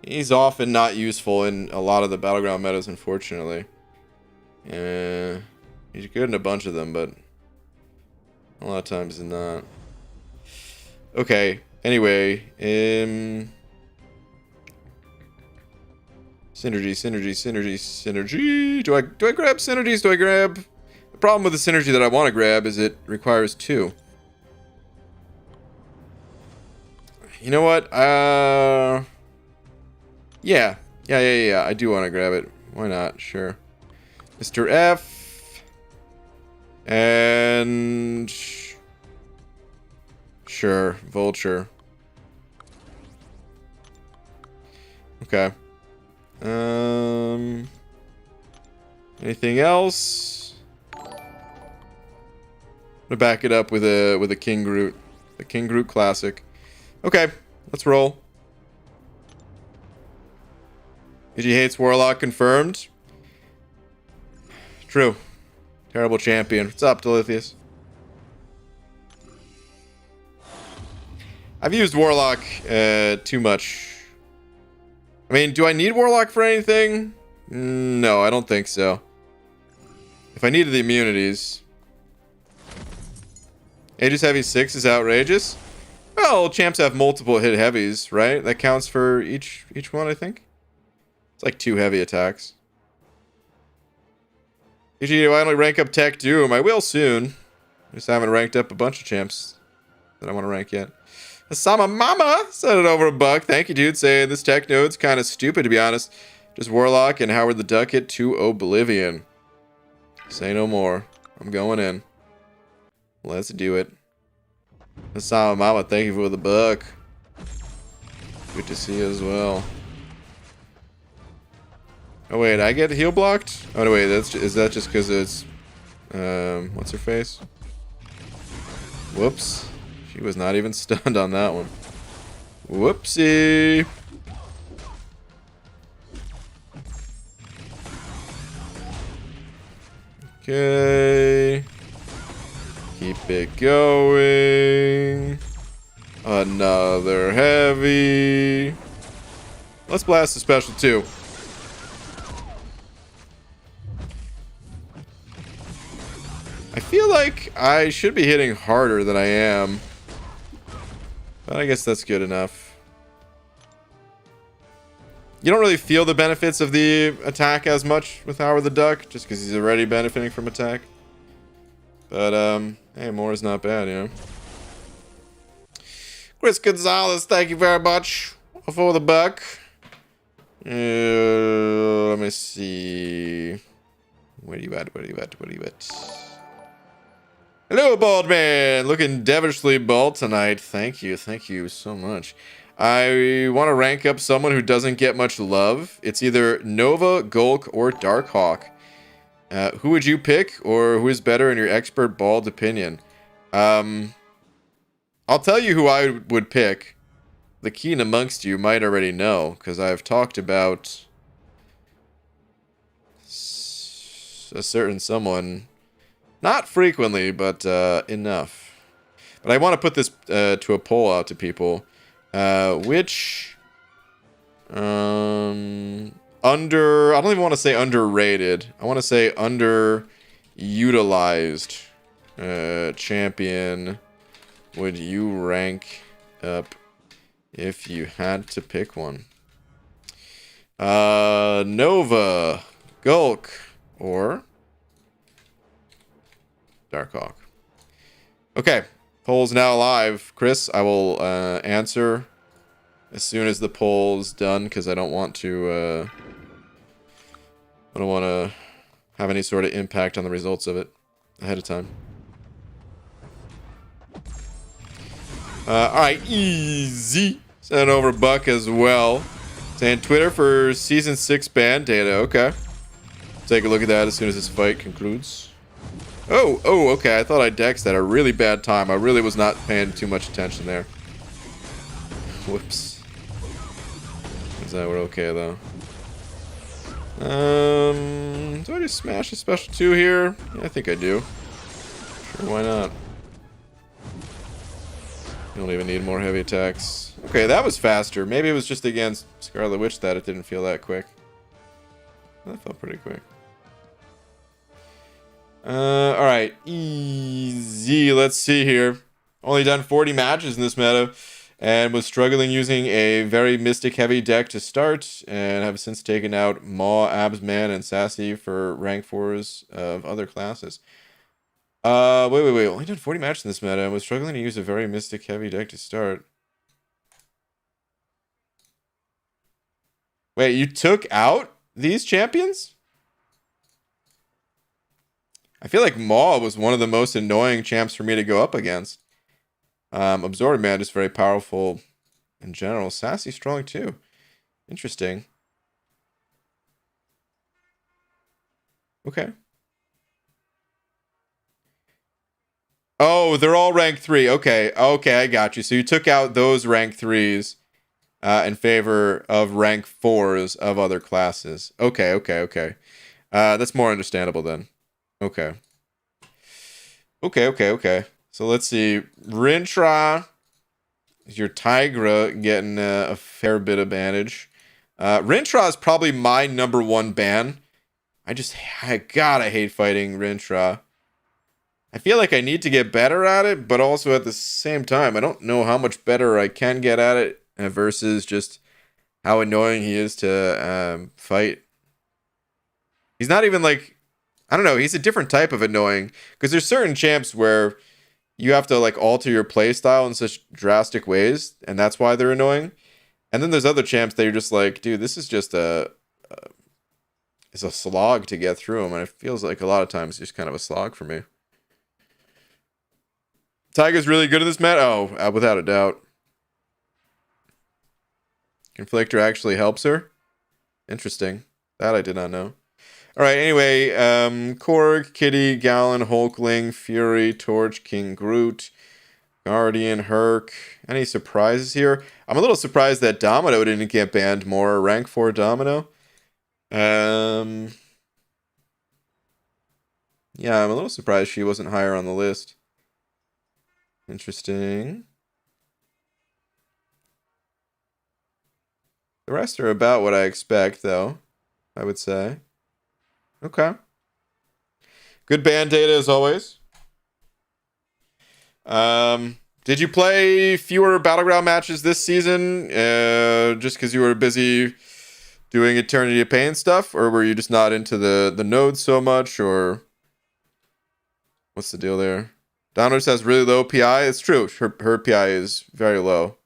he's often not useful in a lot of the battleground metas, unfortunately. He's good in a bunch of them, but a lot of times he's not. Okay. Anyway, synergy. Do I grab synergies? Do I grab? The problem with the synergy that I want to grab is it requires 2. You know what? Yeah. I do want to grab it. Why not? Sure. Mr. F. And sure, Vulture. Okay. Anything else? I'm gonna back it up with a King Groot. The King Groot classic. Okay, let's roll. PG hates Warlock confirmed. True. Terrible champion. What's up, Delithius? I've used Warlock too much. I mean, do I need Warlock for anything? No, I don't think so. If I needed the immunities. Aegis Heavy 6 is outrageous. Well, champs have multiple hit heavies, right? That counts for each one, I think. It's like 2 heavy attacks. PG, do I only rank up Tech Doom? I will soon. Just haven't ranked up a bunch of champs that I want to rank yet. Asama Mama sent it over $1. Thank you, dude. Saying this tech node's kind of stupid, to be honest. Just Warlock and Howard the Duck it to oblivion. Say no more. I'm going in. Let's do it. Asama Mama, thank you for the $1. Good to see you as well. Oh wait, I get heal blocked? Oh no, wait, is that just because it's what's her face? Whoops. She was not even stunned on that one. Whoopsie. Okay. Keep it going. Another heavy. Let's blast the special too. I feel like I should be hitting harder than I am. But I guess that's good enough. You don't really feel the benefits of the attack as much with Howard the Duck, just because he's already benefiting from attack. But, hey, more is not bad, you know. Chris Gonzalez, thank you very much for the buck. Let me see. Where are you at? Where are you at? Where are you at? Hello, bald man. Looking devilishly bald tonight. Thank you so much. I want to rank up someone who doesn't get much love. It's either Nova, Gulk, or Darkhawk. Who would you pick, or who is better in your expert bald opinion? I'll tell you who I would pick. The keen amongst you might already know, because I've talked about a certain someone. Not frequently, but enough. But I want to put this to a poll out to people. Which... I don't even want to say underrated. I want to say underutilized champion would you rank up if you had to pick one? Nova, Gulk, or Darkhawk. Okay, poll's now live. Chris, I will answer as soon as the poll's done, because I don't want to have any sort of impact on the results of it ahead of time. Alright, easy. Send over Buck as well. Saying Twitter for Season 6 ban data. Okay. Take a look at that as soon as this fight concludes. Oh, okay. I thought I dexed at a really bad time. I really was not paying too much attention there. Whoops. Is that we're okay, though? Do I just smash a special 2 here? Yeah, I think I do. Sure, why not? You don't even need more heavy attacks. Okay, that was faster. Maybe it was just against Scarlet Witch that it didn't feel that quick. That felt pretty quick. Alright. Easy. Let's see here. Only done 40 matches in this meta, and was struggling using a very Mystic heavy deck to start, and have since taken out Maw, Absman, and Sassy for rank 4s of other classes. Wait. Only done 40 matches in this meta, and was struggling to use a very Mystic heavy deck to start. Wait, you took out these champions? I feel like Maw was one of the most annoying champs for me to go up against. Absorbing Man is very powerful in general. Sassy strong too. Interesting. Okay. Oh, they're all rank 3. Okay, I got you. So you took out those rank 3s in favor of rank 4s of other classes. Okay. That's more understandable then. Okay. So let's see. Rintra, your Tigra getting a fair bit of advantage. Rintra is probably my #1 ban. I hate fighting Rintra. I feel like I need to get better at it, but also at the same time, I don't know how much better I can get at it versus just how annoying he is to fight. He's not even like, I don't know, he's a different type of annoying, because there's certain champs where you have to like alter your playstyle in such drastic ways, and that's why they're annoying. And then there's other champs that you're just like, dude, this is just it's a slog to get through them, and it feels like a lot of times it's just kind of a slog for me. Tiger's really good at this meta? Oh, without a doubt. Conflictor actually helps her. Interesting. That I did not know. All right, anyway, Korg, Kitty, Gallon, Hulkling, Fury, Torch, King Groot, Guardian, Herc. Any surprises here? I'm a little surprised that Domino didn't get banned more. Rank 4 Domino. Yeah, I'm a little surprised she wasn't higher on the list. Interesting. The rest are about what I expect, though, I would say. Okay. Good band data as always. Did you play fewer Battleground matches this season just because you were busy doing Eternity of Pain stuff? Or were you just not into the nodes so much? Or what's the deal there? Downers has really low PI. It's true. Her PI is very low.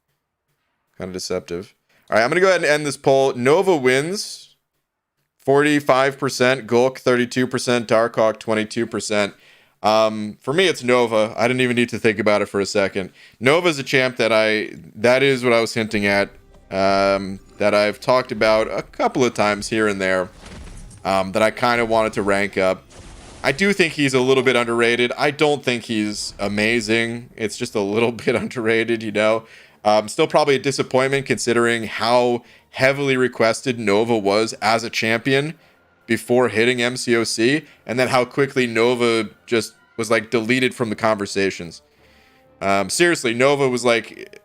Kind of deceptive. All right, I'm going to go ahead and end this poll. Nova wins 45%, Gulk 32%, Darkhawk 22%. For me, it's Nova. I didn't even need to think about it for a second. Nova's a champ that is what I was hinting at, that I've talked about a couple of times here and there, that I kind of wanted to rank up. I do think he's a little bit underrated. I don't think he's amazing. It's just a little bit underrated, you know. Still probably a disappointment considering how heavily requested Nova was as a champion before hitting MCOC, and then how quickly Nova just was like deleted from the conversations. Seriously, Nova was like,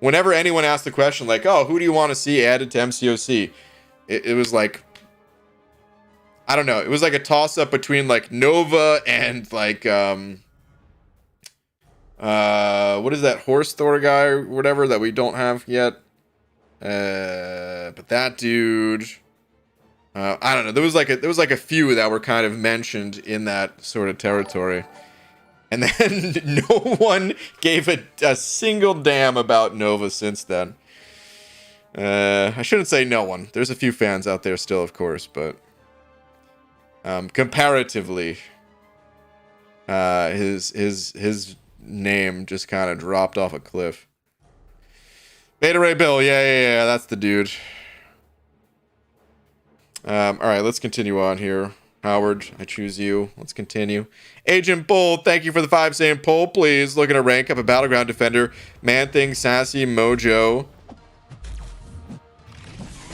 whenever anyone asked the question like, oh, who do you want to see added to MCOC? It was like, I don't know. It was like a toss up between like Nova and like, what is that horse Thor guy or whatever that we don't have yet? But that dude, I don't know. There was like a few that were kind of mentioned in that sort of territory, and then no one gave a single damn about Nova since then. I shouldn't say no one. There's a few fans out there still, of course, but comparatively, his name just kind of dropped off a cliff. Beta Ray Bill, yeah, that's the dude. All right, let's continue on here. Howard, I choose you. Let's continue. Agent Bull, thank you for the 5 saying poll. Please looking to rank up a Battleground defender. Man-Thing, Sassy, Mojo,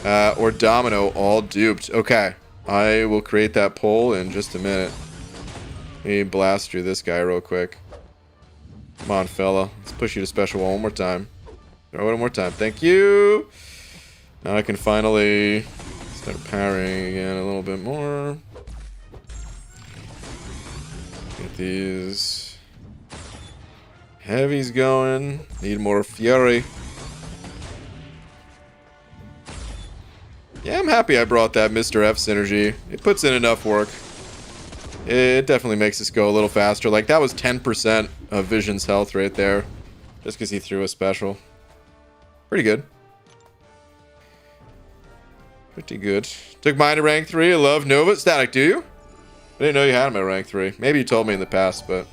or Domino, all duped. Okay, I will create that poll in just a minute. Let me blast through this guy real quick. Come on, fella. Let's push you to special one more time. Throw it one more time. Thank you. Now I can finally start powering again a little bit more. Get these heavies going. Need more fury. Yeah, I'm happy I brought that Mr. F synergy. It puts in enough work. It definitely makes us go a little faster. Like, that was 10% of Vision's health right there. Just because he threw a special. Pretty good. Pretty good. Took mine to rank 3. I love Nova. Static, do you? I didn't know you had him at rank 3. Maybe you told me in the past, but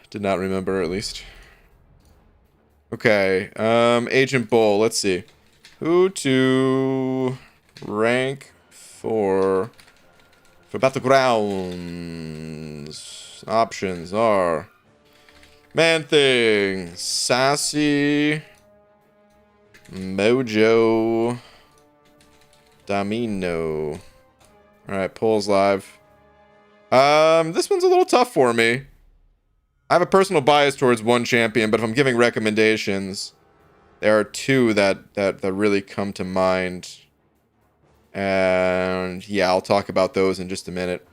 did not remember, at least. Okay. Agent Bull. Let's see. Who to rank for Battlegrounds? Options are Man-Thing, Sassy, Mojo, Domino. Alright, polls live. This one's a little tough for me. I have a personal bias towards one champion, but if I'm giving recommendations, there are 2 that really come to mind. And yeah, I'll talk about those in just a minute.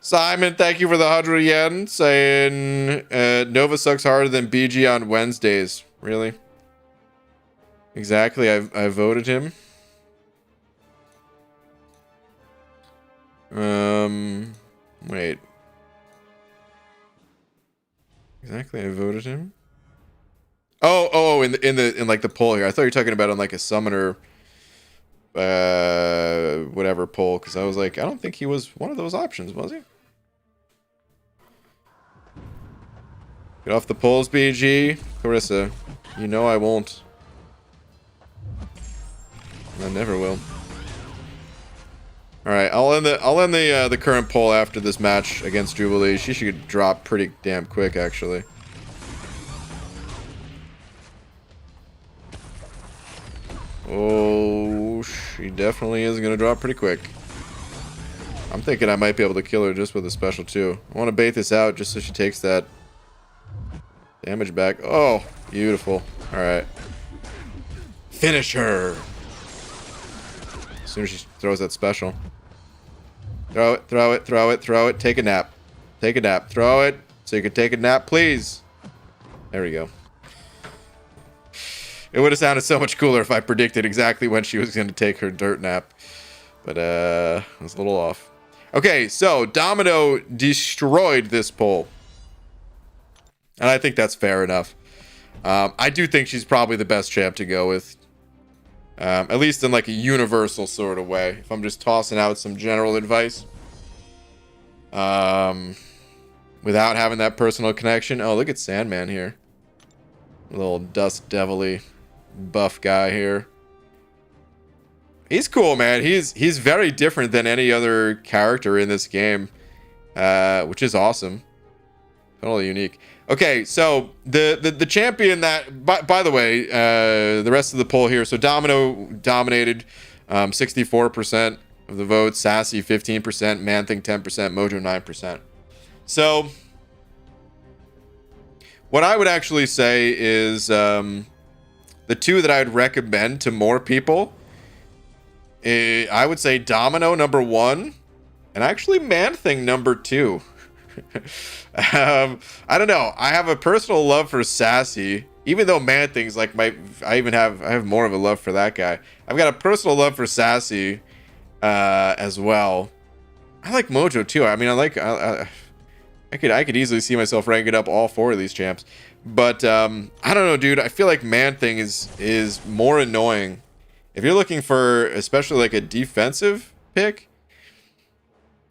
Simon, thank you for the 100 yen, saying Nova sucks harder than BG on Wednesdays. Really? Exactly, I voted him. Wait. Exactly, I voted him. Oh, in like the poll here. I thought you were talking about on like a summoner whatever poll, because I was like, I don't think he was one of those options, was he? Get off the poles, BG. Carissa, you know I won't. I never will. All right, I'll end the current poll after this match against Jubilee. She should drop pretty damn quick, actually. Oh, she definitely is gonna drop pretty quick. I'm thinking I might be able to kill her just with a special too. I want to bait this out just so she takes that damage back. Oh, beautiful. All right, finish her. As soon as she throws that special. Throw it, throw it, throw it, throw it. Take a nap. Take a nap. Throw it so you can take a nap, please. There we go. It would have sounded so much cooler if I predicted exactly when she was going to take her dirt nap. But I was a little off. Okay, so Domino destroyed this poll. And I think that's fair enough. I do think she's probably the best champ to go with. At least in like a universal sort of way. If I'm just tossing out some general advice. Without having that personal connection. Oh, look at Sandman here. A little dust devil-y buff guy here. He's cool, man. He's very different than any other character in this game. Which is awesome. Totally unique. Okay, so the champion that, by the way, the rest of the poll here. So Domino dominated 64% of the votes. Sassy 15%. Man-Thing 10%. Mojo 9%. So what I would actually say is the two that I would recommend to more people. I would say Domino number 1, and actually Man-Thing number 2. I don't know. I have a personal love for Sassy, even though Man-Thing's like I have more of a love for that guy. I've got a personal love for Sassy as well. I like Mojo too. I mean, I could easily see myself ranking up all 4 of these champs, but I don't know, dude. I feel like Man-Thing is more annoying. If you're looking for especially like a defensive pick,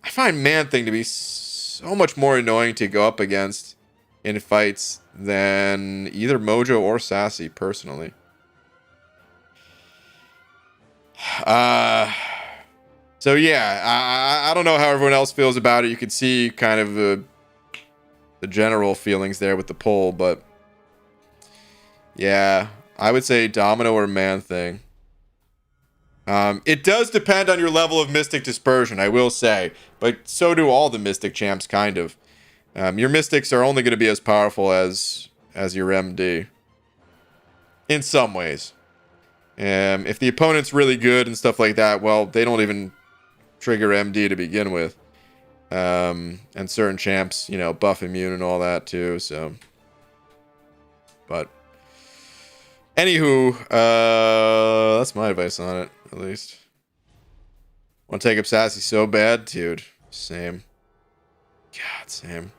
I find Man-Thing to be so much more annoying to go up against in fights than either Mojo or Sassy, personally. So yeah, I don't know how everyone else feels about it. You can see kind of the general feelings there with the poll, but yeah, I would say Domino or Man-Thing. It does depend on your level of Mystic Dispersion, I will say, but so do all the Mystic champs, kind of. Your Mystics are only going to be as powerful as your MD. In some ways. If the opponent's really good and stuff like that, well, they don't even trigger MD to begin with. And certain champs, you know, buff immune and all that too, so. But anywho, that's my advice on it, at least. Want to take up Sassy so bad? Dude, same. God, same.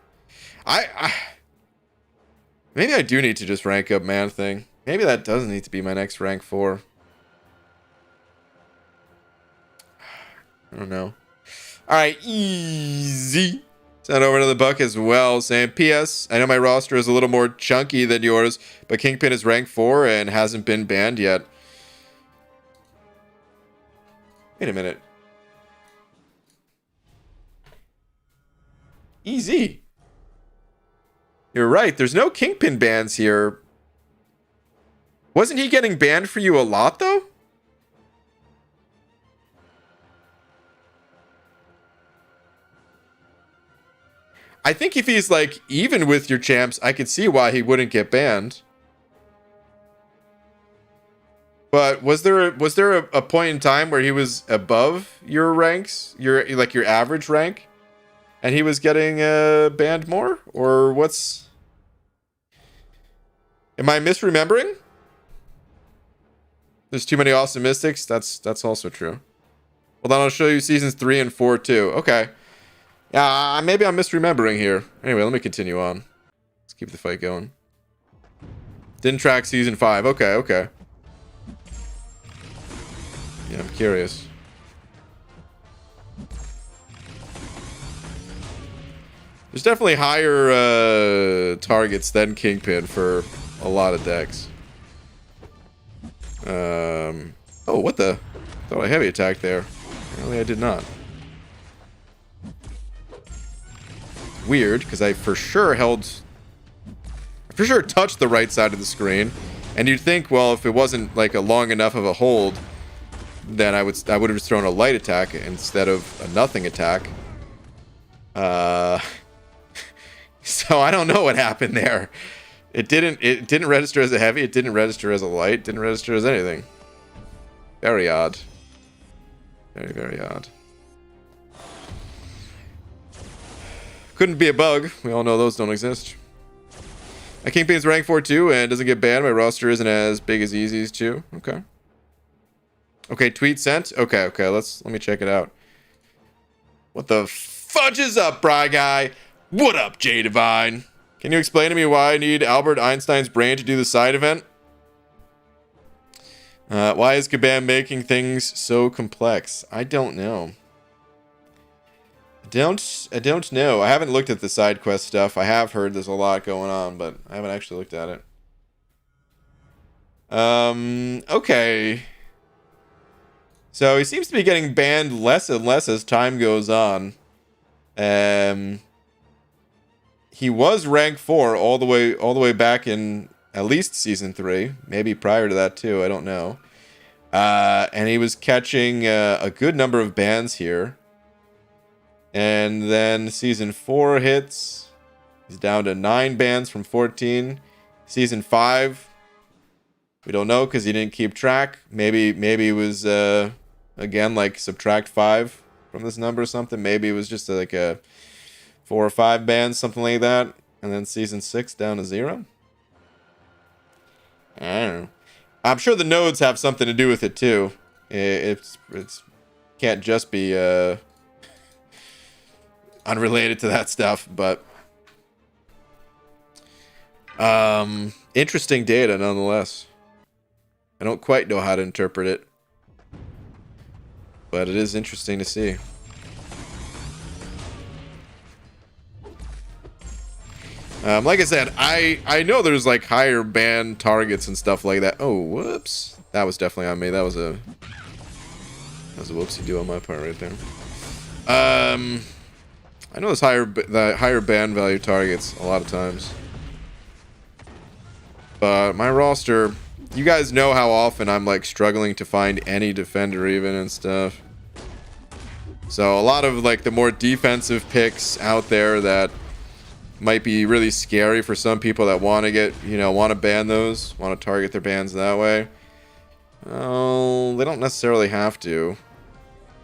Maybe I do need to just rank up Man-Thing. Maybe that does need to be my next rank 4. I don't know. Alright, easy. Send over to the Buck as well, saying, P.S. I know my roster is a little more chunky than yours, but Kingpin is rank 4 and hasn't been banned yet. Wait a minute. Easy. You're right, there's no Kingpin bans here. Wasn't he getting banned for you a lot, though? I think if he's like even with your champs, I could see why he wouldn't get banned. But was there a point in time where he was above your ranks, your average rank, and he was getting banned more, or what's? Am I misremembering? There's too many awesome mystics. That's also true. Well, then I'll show you seasons 3 and 4 too. Okay. Yeah, maybe I'm misremembering here. Anyway, let me continue on. Let's keep the fight going. Didn't track season 5. Okay. Yeah, I'm curious. There's definitely higher targets than Kingpin for a lot of decks. Oh, what the? I thought I heavy attacked there. Apparently I did not. Weird, because I for sure touched the right side of the screen. And you'd think, well, if it wasn't like a long enough of a hold, then I would have just thrown a light attack instead of a nothing attack. So I don't know what happened there. It didn't register as a heavy, it didn't register as a light, it didn't register as anything. Very odd. Very, very odd. Couldn't be a bug. We all know those don't exist. My Kingpin's rank 4 too and doesn't get banned. My roster isn't as big as Easy's too. Okay. Okay, tweet sent. Okay, let me check it out. What the fudge is up, Bry Guy? What up, J Divine? Can you explain to me why I need Albert Einstein's brain to do the side event? Why is Kabam making things so complex? I don't know. I don't know. I haven't looked at the side quest stuff. I have heard there's a lot going on, but I haven't actually looked at it. Okay. So he seems to be getting banned less and less as time goes on. He was rank 4 all the way back in at least season 3, maybe prior to that too. I don't know. And he was catching a good number of bans here. And then season 4 hits. He's down to 9 bans from 14. Season 5, we don't know because he didn't keep track. Maybe it was again like subtract 5 from this number or something. Maybe it was just like a 4 or 5 bans, something like that. And then season 6 down to 0. I don't know. I'm sure the nodes have something to do with it too. It's can't just be unrelated to that stuff, but interesting data nonetheless. I don't quite know how to interpret it, but it is interesting to see. Like I said, I know there's like higher ban targets and stuff like that. Oh, whoops. That was definitely on me. That was a whoopsie do on my part right there. I know there's higher ban value targets a lot of times. But my roster, you guys know how often I'm like struggling to find any defender even and stuff. So a lot of like the more defensive picks out there that might be really scary for some people that want to get, want to ban those, want to target their bans that way. Oh, they don't necessarily have to.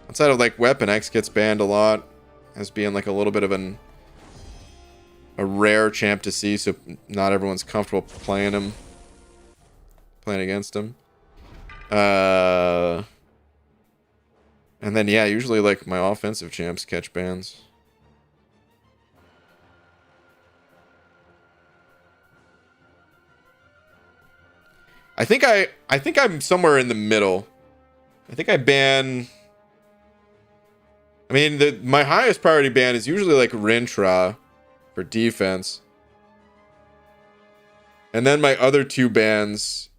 Outside of like Weapon X gets banned a lot as being like a little bit of a rare champ to see, so not everyone's comfortable playing against him. And then yeah, usually like my offensive champs catch bans. I think I'm somewhere in the middle. I think I ban. I mean, my highest priority ban is usually like Rintra for defense. And then my other 2 bans.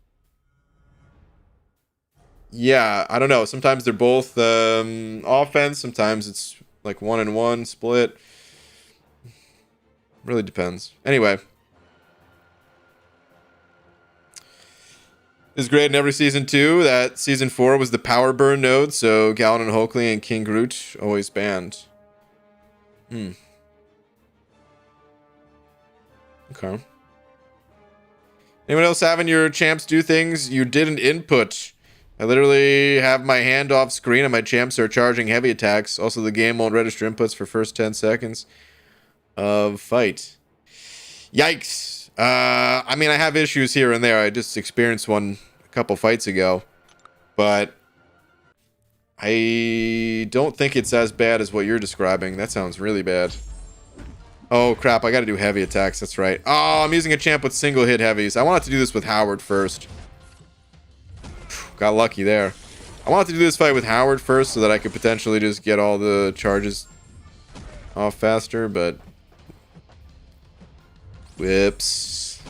Yeah, I don't know. Sometimes they're both offense. Sometimes it's like 1-1 split. Really depends. Anyway. Is great in every season too. That season 4 was the power burn node, so Gallon and Hokley and King Groot always banned. Okay. Anyone else having your champs do things you didn't input? I literally have my hand off screen and my champs are charging heavy attacks. Also, the game won't register inputs for first 10 seconds of fight. Yikes. I mean, I have issues here and there. I just experienced one a couple fights ago, but I don't think it's as bad as what you're describing. That sounds really bad. Oh, crap. I got to do heavy attacks. That's right. Oh, I'm using a champ with single hit heavies. I wanted to do this with Howard first. Got lucky there. I wanted to do this fight with Howard first so that I could potentially just get all the charges off faster, but Whips.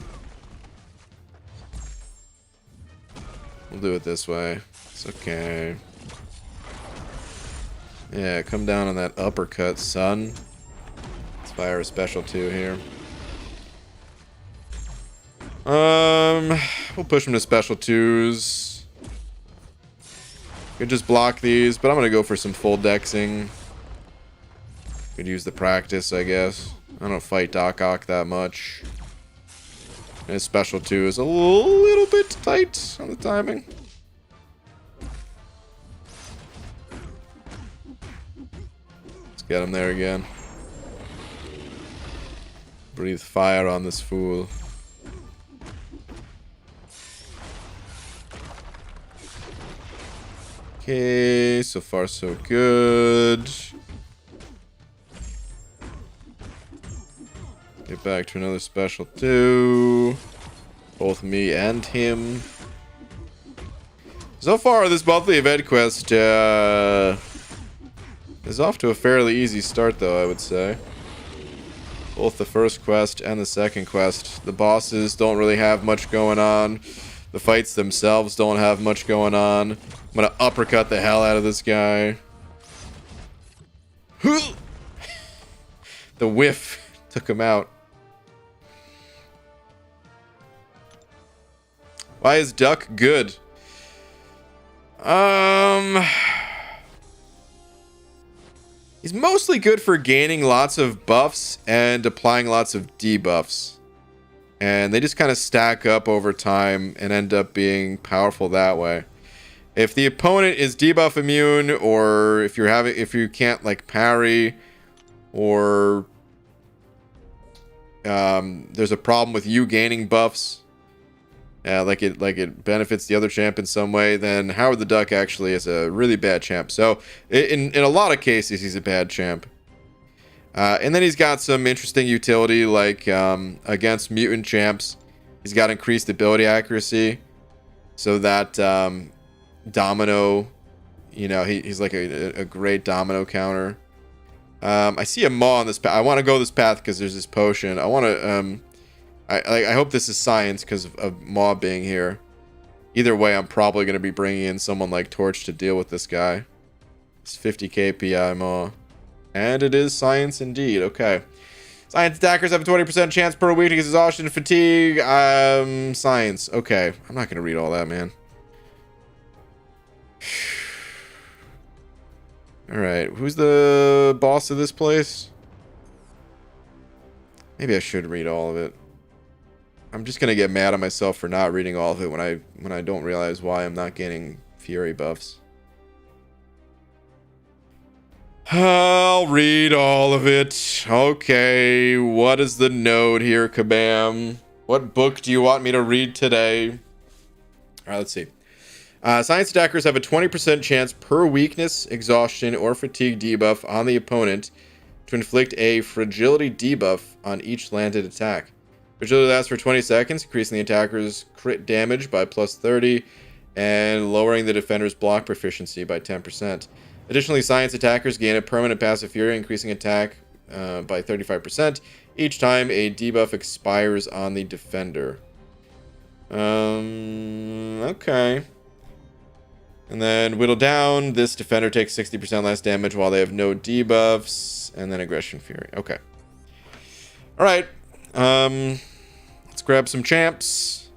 We'll do it this way. It's okay. Yeah, come down on that uppercut, son. Let's fire a special 2 here. We'll push him to special 2s. Could just block these, but I'm gonna go for some full dexing. Could use the practice, I guess. I don't fight Doc Ock that much. And his special 2 is a little bit tight on the timing. Let's get him there again. Breathe fire on this fool. Okay, so far so good. Get back to another special 2. Both me and him. So far, this monthly event quest is off to a fairly easy start, though, I would say. Both the first quest and the second quest. The bosses don't really have much going on. The fights themselves don't have much going on. I'm gonna uppercut the hell out of this guy. The whiff took him out. Why is Duck good? He's mostly good for gaining lots of buffs and applying lots of debuffs. And they just kind of stack up over time and end up being powerful that way. If the opponent is debuff immune, or if you can't like parry, or there's a problem with you gaining buffs, like it benefits the other champ in some way, then Howard the Duck actually is a really bad champ. So in a lot of cases, he's a bad champ. And then he's got some interesting utility, like against mutant champs. He's got increased ability accuracy, so that domino, you know, he's like a great domino counter. I see a maw on this path. I want to go this path because there's this potion. I want to I hope this is science because of maw being here. Either way, I'm probably going to be bringing in someone like Torch to deal with this guy. It's 50k PI maw. And it is science indeed. Okay. Science attackers have a 20% chance per week to get exhaustion and fatigue. Science. Okay. I'm not going to read all that, man. Alright. Who's the boss of this place? Maybe I should read all of it. I'm just going to get mad at myself for not reading all of it when I don't realize why I'm not getting fury buffs. I'll read all of it. Okay, what is the node here, Kabam? What book do you want me to read today? Alright, let's see. Science attackers have a 20% chance per weakness, exhaustion, or fatigue debuff on the opponent to inflict a fragility debuff on each landed attack. Fragility lasts for 20 seconds, increasing the attacker's crit damage by plus 30 and lowering the defender's block proficiency by 10%. Additionally, science attackers gain a permanent passive fury, increasing attack by 35% each time a debuff expires on the defender. Okay. And then whittle down, this defender takes 60% less damage while they have no debuffs, and then aggression fury. Okay. All right. Let's grab some champs.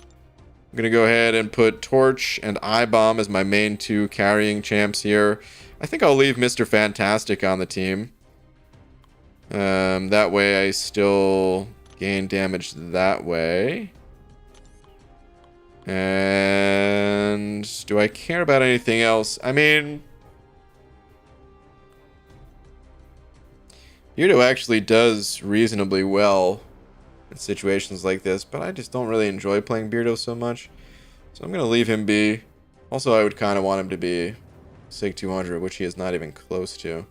I'm gonna go ahead and put Torch and I-Bomb as my main 2 carrying champs here. I think I'll leave Mr. Fantastic on the team. That way I still gain damage that way. And do I care about anything else? I mean, Beardo actually does reasonably well in situations like this, but I just don't really enjoy playing Beardo so much. So I'm going to leave him be. Also, I would kind of want him to be Sig 200, which he is not even close to.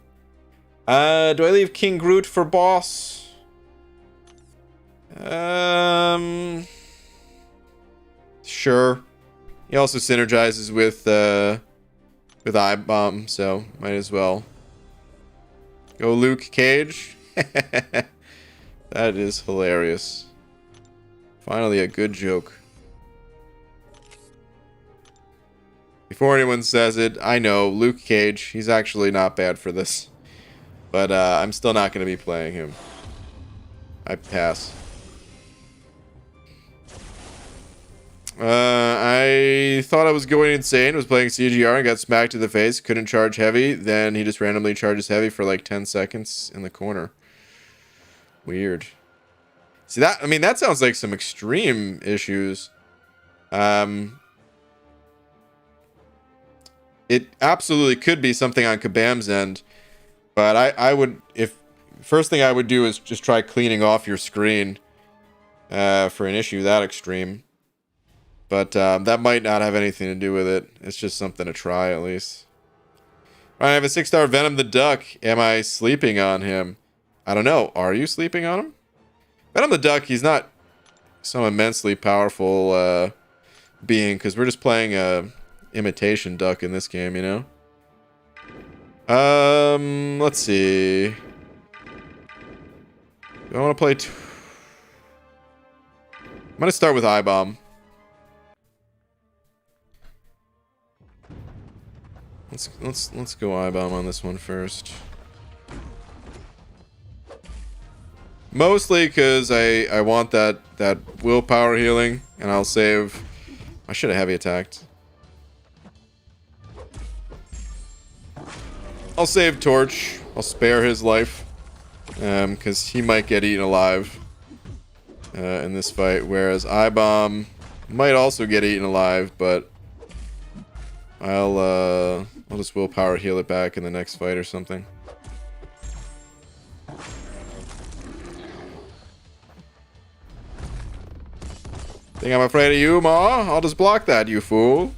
Do I leave King Groot for boss? Sure. He also synergizes with I-Bomb, so might as well. Go Luke Cage. That is hilarious. Finally, a good joke. Before anyone says it, I know, Luke Cage, he's actually not bad for this. But I'm still not going to be playing him. I pass. I thought I was going insane, was playing CGR and got smacked in the face, couldn't charge heavy, then he just randomly charges heavy for like 10 seconds in the corner. Weird. See that, I mean, that sounds like some extreme issues. It absolutely could be something on Kabam's end, but I would, if first thing I would do is just try cleaning off your screen for an issue that extreme. But that might not have anything to do with it. It's just something to try at least. All right, I have a 6-star Venom the Duck. Am I sleeping on him? I don't know. Are you sleeping on him? Venom the Duck, he's not some immensely powerful being, because we're just playing a imitation duck in this game, you know? Let's see. Do I want to play... I'm going to start with I-Bomb. Let's go I-Bomb on this one first. Mostly because I want that willpower healing, and I'll save... I should have heavy attacked. I'll save Torch. I'll spare his life. Because he might get eaten alive in this fight. Whereas I-Bomb might also get eaten alive, but I'll just willpower heal it back in the next fight or something. Think I'm afraid of you, Ma? I'll just block that, you fool.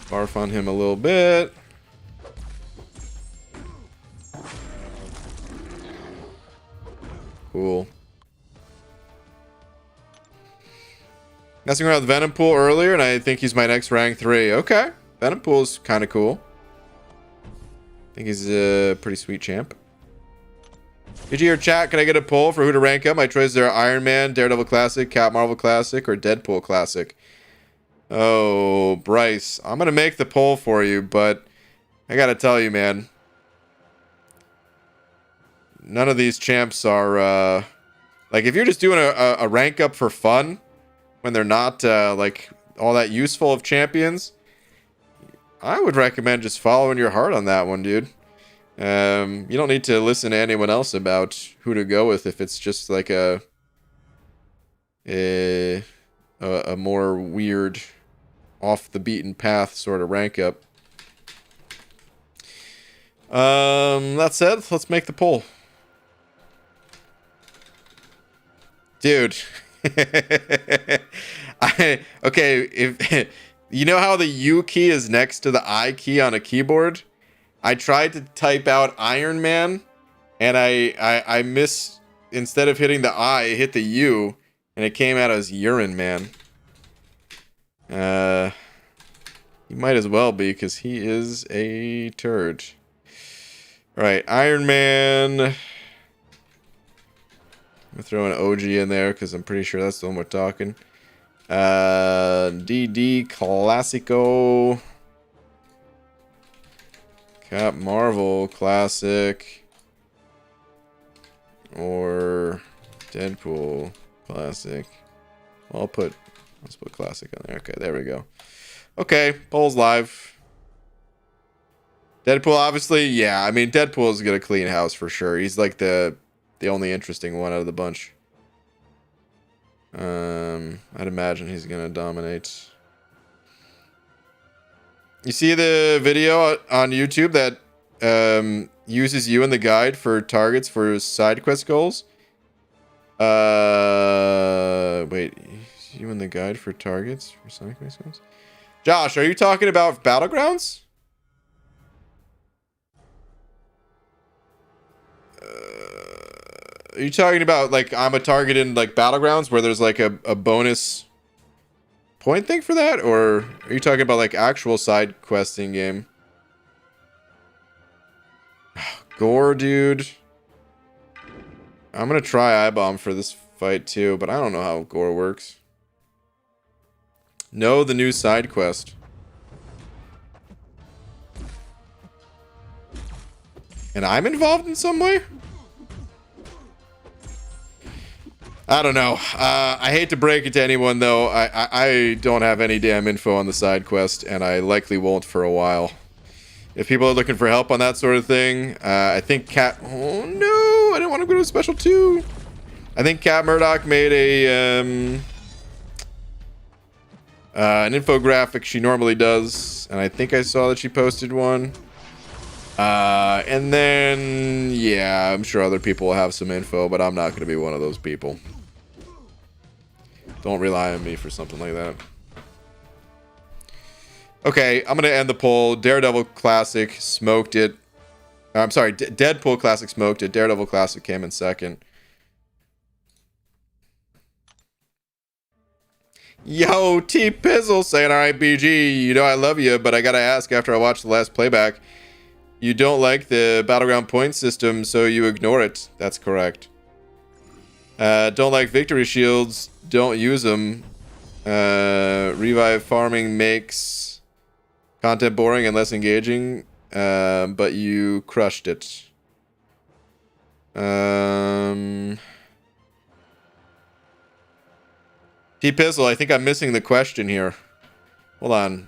Barf on him a little bit. Cool. Messing around with Venom Pool earlier, and I think he's my next rank 3. Okay. Venom Pool's kind of cool. I think he's a pretty sweet champ. GG or chat, can I get a poll for who to rank up? My choices are Iron Man, Daredevil Classic, Cap Marvel Classic, or Deadpool Classic. Oh, Bryce. I'm going to make the poll for you, but I got to tell you, man. None of these champs are, like, if you're just doing a rank up for fun, when they're not, like, all that useful of champions, I would recommend just following your heart on that one, dude. You don't need to listen to anyone else about who to go with if it's just, like, a more weird, off the beaten path sort of rank up. That said, let's make the poll. Dude. Okay, if you know how the U key is next to the I key on a keyboard? I tried to type out Iron Man, and I missed, instead of hitting the I, I hit the U, and it came out as Urine Man. He might as well be, because he is a turd. Right, Iron Man. I'm gonna throw an OG in there, because I'm pretty sure that's the one we're talking. DD Classico. Cap Marvel Classic. Or Deadpool Classic. Well, let's put Classic on there. Okay, there we go. Okay, poll's live. Deadpool, obviously, yeah. I mean, Deadpool is gonna clean house for sure. He's like the only interesting one out of the bunch. I'd imagine he's gonna dominate. You see the video on YouTube that uses you in the guide for targets for side quest goals? Wait, you in the guide for targets for side quest goals? Josh, are you talking about Battlegrounds? Are you talking about, like, I'm a target in, like, Battlegrounds where there's, like, a bonus point thing for that? Or are you talking about, like, actual side questing game? Gore, dude. I'm gonna try I-Bomb for this fight too, but I don't know how gore works. No, the new side quest. And I'm involved in some way? I don't know. I hate to break it to anyone, though. I don't have any damn info on the side quest, and I likely won't for a while. If people are looking for help on that sort of thing, I think Cat... Oh, no! I didn't want to go to Special 2! I think Cat Murdoch made a... an infographic she normally does, and I think I saw that she posted one. And then, yeah, I'm sure other people will have some info, but I'm not going to be one of those people. Don't rely on me for something like that. Okay, I'm going to end the poll. Daredevil Classic smoked it. I'm sorry, Deadpool Classic smoked it. Daredevil Classic came in second. Yo, T-Pizzle saying, alright, BG, you know I love you, but I gotta ask after I watched the last playback. You don't like the Battleground point system, so you ignore it. That's correct. Don't like victory shields. Don't use them. Revive farming makes content boring and less engaging, but you crushed it. T-Pizzle, I think I'm missing the question here. Hold on.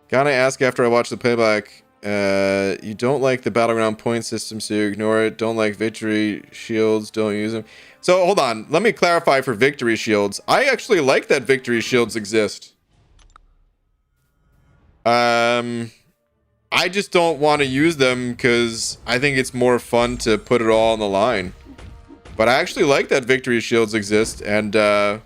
Gotta ask after I watch the playback. You don't like the Battleground point system, so you ignore it. Don't like victory shields, don't use them. So, hold on. Let me clarify for victory shields. I actually like that victory shields exist. I just don't want to use them because I think it's more fun to put it all on the line. But I actually like that victory shields exist, and I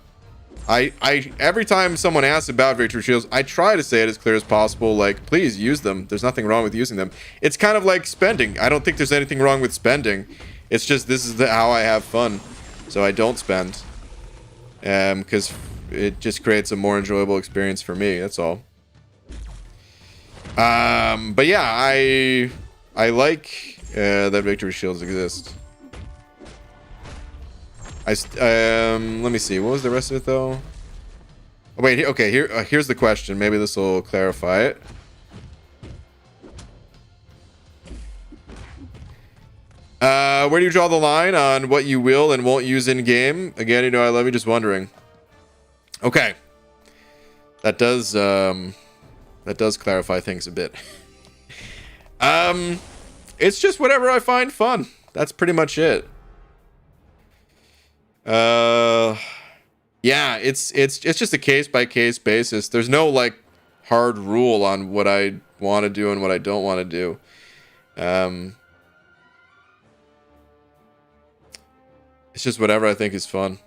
every time someone asks about victory shields, I try to say it as clear as possible, like, please use them. There's nothing wrong with using them. It's kind of like spending. I don't think there's anything wrong with spending. It's just this is how I have fun. So I don't spend. Because it just creates a more enjoyable experience for me, that's all. But yeah, I like that victory shields exist. Let me see. What was the rest of it though? Oh, wait. Okay. Here's the question. Maybe this will clarify it. Where do you draw the line on what you will and won't use in game? Again, you know I love you. Just wondering. Okay. That does clarify things a bit. It's just whatever I find fun. That's pretty much it. Yeah, it's just a case by case basis. There's no like hard rule on what I want to do and what I don't want to do. It's just whatever I think is fun.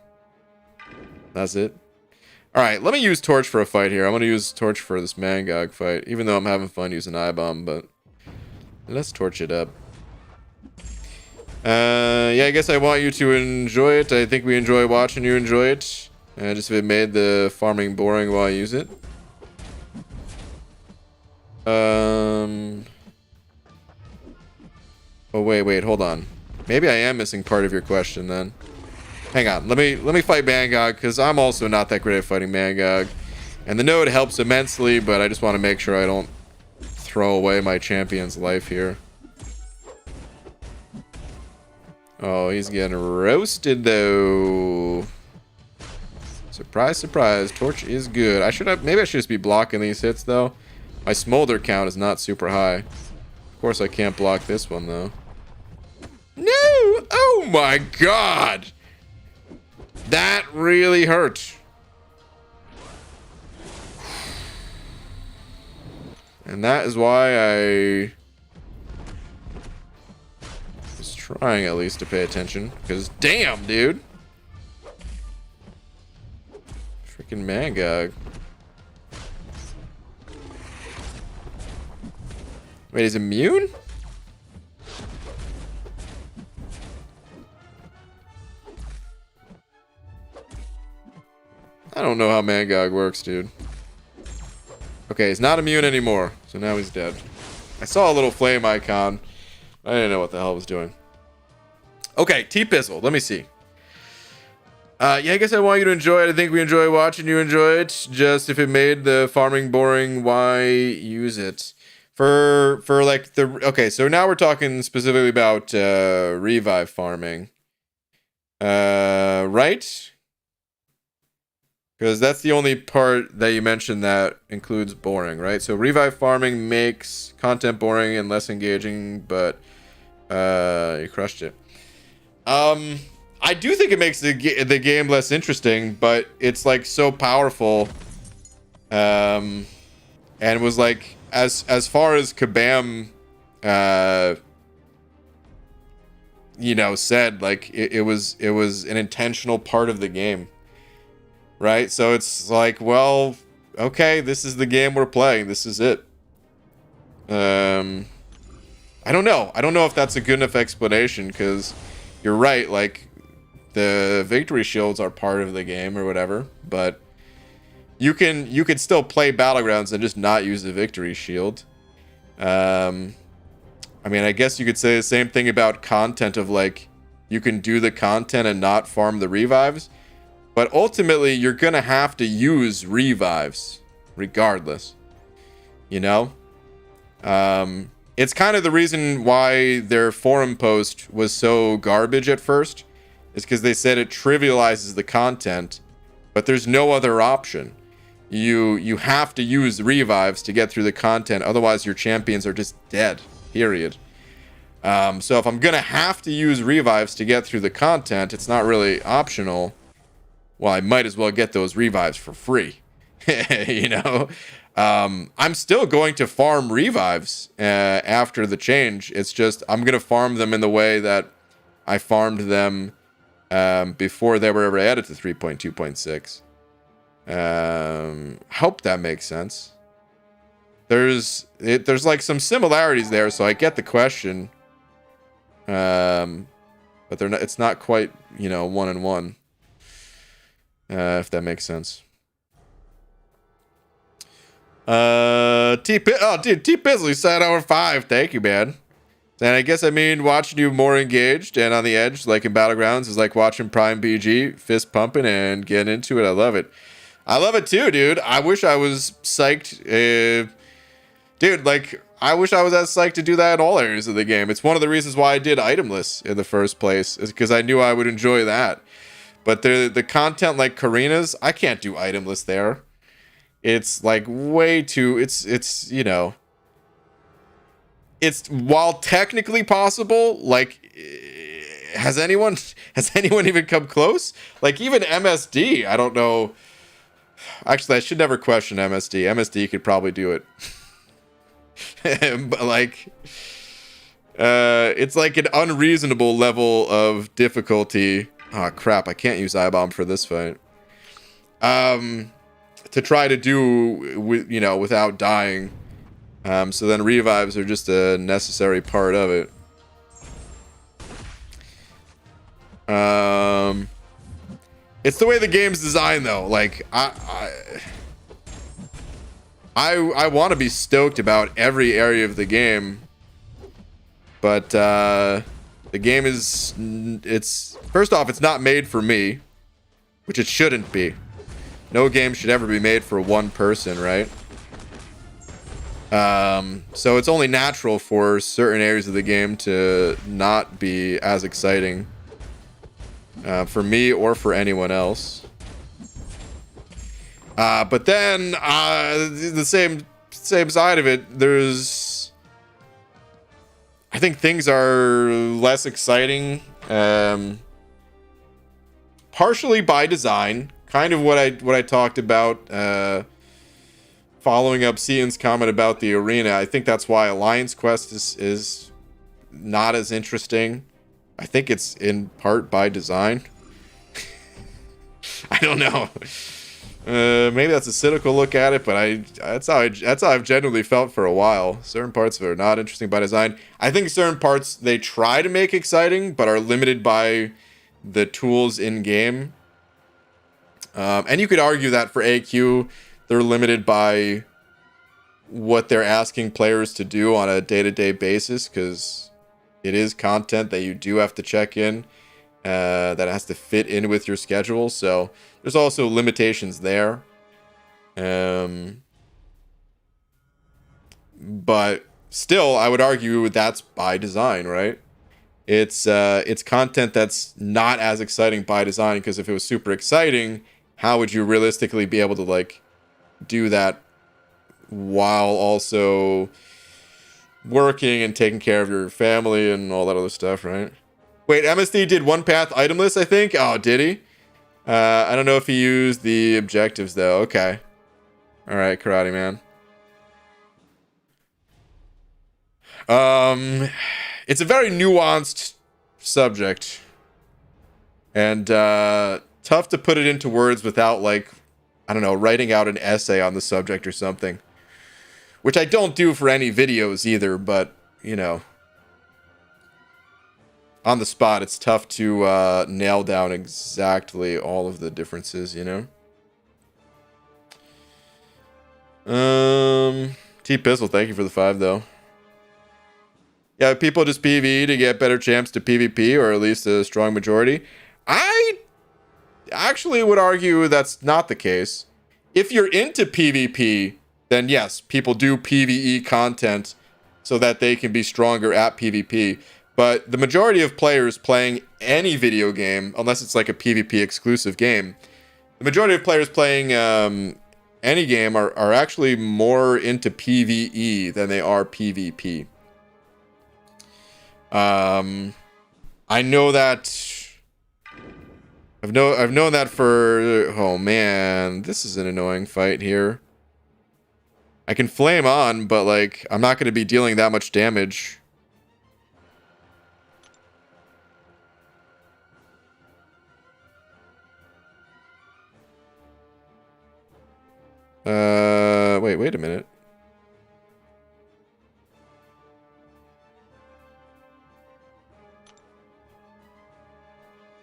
That's it. All right, let me use Torch for a fight here. I'm going to use Torch for this Mangog fight, even though I'm having fun using I-Bomb, but let's torch it up. Yeah, I guess I want you to enjoy it. I think we enjoy watching you enjoy it. Just if it made the farming boring while I use it. Oh, wait, hold on. Maybe I am missing part of your question then. Hang on, let me fight Mangog, because I'm also not that great at fighting Mangog. And the node helps immensely, but I just want to make sure I don't throw away my champion's life here. Oh, he's getting roasted though. Surprise, surprise. Torch is good. Maybe I should just be blocking these hits though. My smolder count is not super high. Of course I can't block this one though. No! Oh my god! That really hurt. And that is why I was trying at least to pay attention. Because damn, dude. Freaking Mangog. Wait, he's immune? I don't know how Mangog works, dude. Okay, he's not immune anymore, so now he's dead. I saw a little flame icon. I didn't know what the hell I was doing. Okay, T-Pizzle. Let me see. Yeah, I guess I want you to enjoy it. I think we enjoy watching you enjoy it. Just if it made the farming boring, why use it? For like the okay, so now we're talking specifically about revive farming. Right? Because that's the only part that you mentioned that includes boring, right? So revive farming makes content boring and less engaging, but you crushed it. I do think it makes the game less interesting, but it's like so powerful. And it was like as far as Kabam, you know, said like it was an intentional part of the game, right? So it's like, well, okay, this is the game we're playing. This is it. I don't know. I don't know if that's a good enough explanation because you're right. Like the victory shields are part of the game or whatever, but you can still play Battlegrounds and just not use the victory shield. I mean, I guess you could say the same thing about content of like you can do the content and not farm the revives, but ultimately you're gonna have to use revives regardless. You know? It's kind of the reason why their forum post was so garbage at first, is because they said it trivializes the content, but there's no other option. You have to use revives to get through the content, otherwise your champions are just dead, period. So if I'm gonna have to use revives to get through the content, it's not really optional. Well, I might as well get those revives for free. You know? I'm still going to farm revives after the change. It's just I'm going to farm them in the way that I farmed them before they were ever added to 3.2.6. Hope that makes sense. There's like some similarities there, so I get the question. But they're not. It's not quite, you know, 1-on-1. If that makes sense. T-Pizzly said over 5. Thank you, man. And I guess I mean watching you more engaged and on the edge, like in Battlegrounds, is like watching Prime BG, fist pumping and getting into it. I love it. I love it too, dude. I wish I was psyched. Dude, like, I wish I was as psyched to do that in all areas of the game. It's one of the reasons why I did itemless in the first place, is because I knew I would enjoy that. But the content like Karina's, I can't do itemless there. It's like way too, it's, you know, it's, while technically possible, like, has anyone even come close? Like, even MSD, I don't know. Actually, I should never question MSD. MSD could probably do it. But like, it's like an unreasonable level of difficulty. Oh crap, I can't use I-bomb for this fight. To try to do with, you know, without dying. So then revives are just a necessary part of it. It's the way the game's designed though. Like I want to be stoked about every area of the game, but the game is, it's, first off, it's not made for me, which it shouldn't be. No game should ever be made for one person, right? So it's only natural for certain areas of the game to not be as exciting for me or for anyone else. But then the same side of it, there's, I think things are less exciting, partially by design. Kind of what I talked about, following up Cian's comment about the arena. I think that's why Alliance Quest is not as interesting. I think it's in part by design. I don't know. Maybe that's a cynical look at it, but that's how I've genuinely felt for a while. Certain parts of it are not interesting by design. I think certain parts they try to make exciting, but are limited by the tools in game. And you could argue that for AQ, they're limited by what they're asking players to do on a day-to-day basis, because it is content that you do have to check in, that has to fit in with your schedule. So there's also limitations there. But still, I would argue that's by design, right? It's content that's not as exciting by design, because if it was super exciting, how would you realistically be able to like do that while also working and taking care of your family and all that other stuff, right? Wait, MSD did one path itemless, I think. Oh, did he? I don't know if he used the objectives though. Okay. All right, Karate Man. It's a very nuanced subject, and tough to put it into words without, like, I don't know, writing out an essay on the subject or something, which I don't do for any videos either, but, you know, on the spot, it's tough to nail down exactly all of the differences, you know? T-Pistol, thank you for the 5, though. Yeah, people just PvE to get better champs to PvP, or at least a strong majority. I actually would argue that's not the case. If you're into PvP, then yes, people do PvE content so that they can be stronger at PvP. But the majority of players playing any video game, unless it's like a PvP exclusive game, the majority of players playing any game are actually more into PvE than they are PvP. I know that I've known that for, oh man, this is an annoying fight here. I can flame on, but like I'm not going to be dealing that much damage. Wait a minute.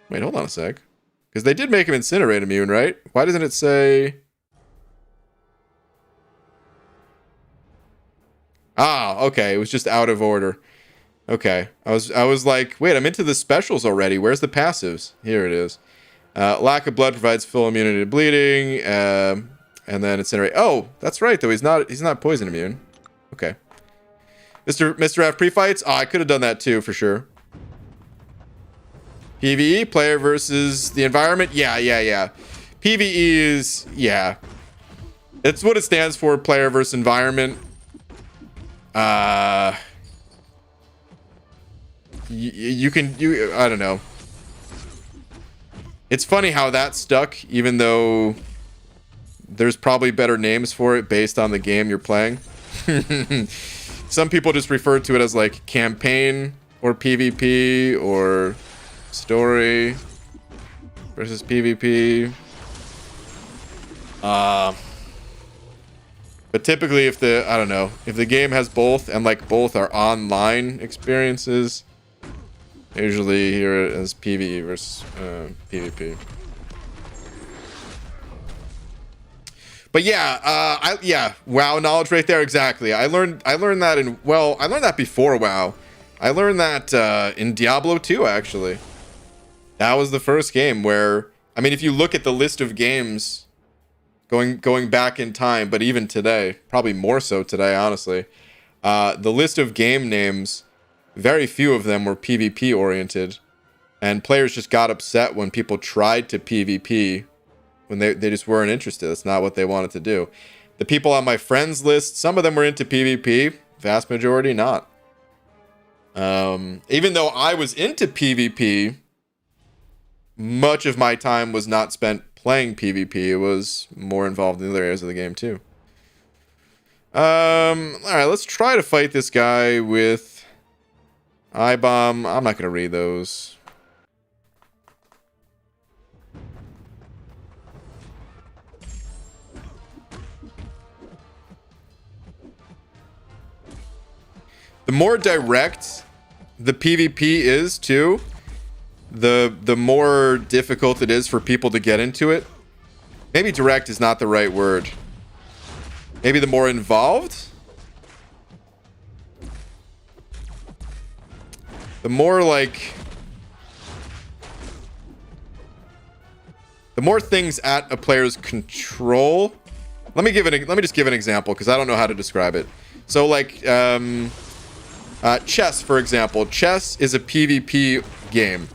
Wait, hold on a sec. Because they did make him incinerate immune, right? Why doesn't it say... Ah, okay. It was just out of order. Okay. I was like, wait, I'm into the specials already. Where's the passives? Here it is. Lack of blood provides full immunity to bleeding. And then incinerate. Oh, that's right, though. He's not poison immune. Okay. Mr. F pre-fights? Oh, I could have done that too, for sure. PvE, player versus the environment. Yeah. PvE is, yeah. It's what it stands for, player versus environment. I don't know. It's funny how that stuck, even though there's probably better names for it based on the game you're playing. Some people just refer to it as like campaign or PvP or story versus PvP. But typically if the game has both and like both are online experiences, I usually hear it as PvE versus PvP. But yeah, WoW knowledge right there, exactly. I learned that before WoW. I learned that in Diablo 2 actually. That was the first game where, I mean, if you look at the list of games going back in time, but even today, probably more so today, honestly, the list of game names, very few of them were PvP oriented, and players just got upset when people tried to PvP when they just weren't interested. That's not what they wanted to do. The people on my friends list, some of them were into PvP, vast majority not. Even though I was into PvP, much of my time was not spent playing PvP. It was more involved in other areas of the game too. Alright, let's try to fight this guy with I-Bomb. I'm not going to read those. The more direct the PvP is too, the more difficult it is for people to get into it. Maybe direct is not the right word. Maybe the more involved? the more like the more things at a player's control. Let me just give an example because I don't know how to describe it. So like chess, for example. Chess is a PvP game.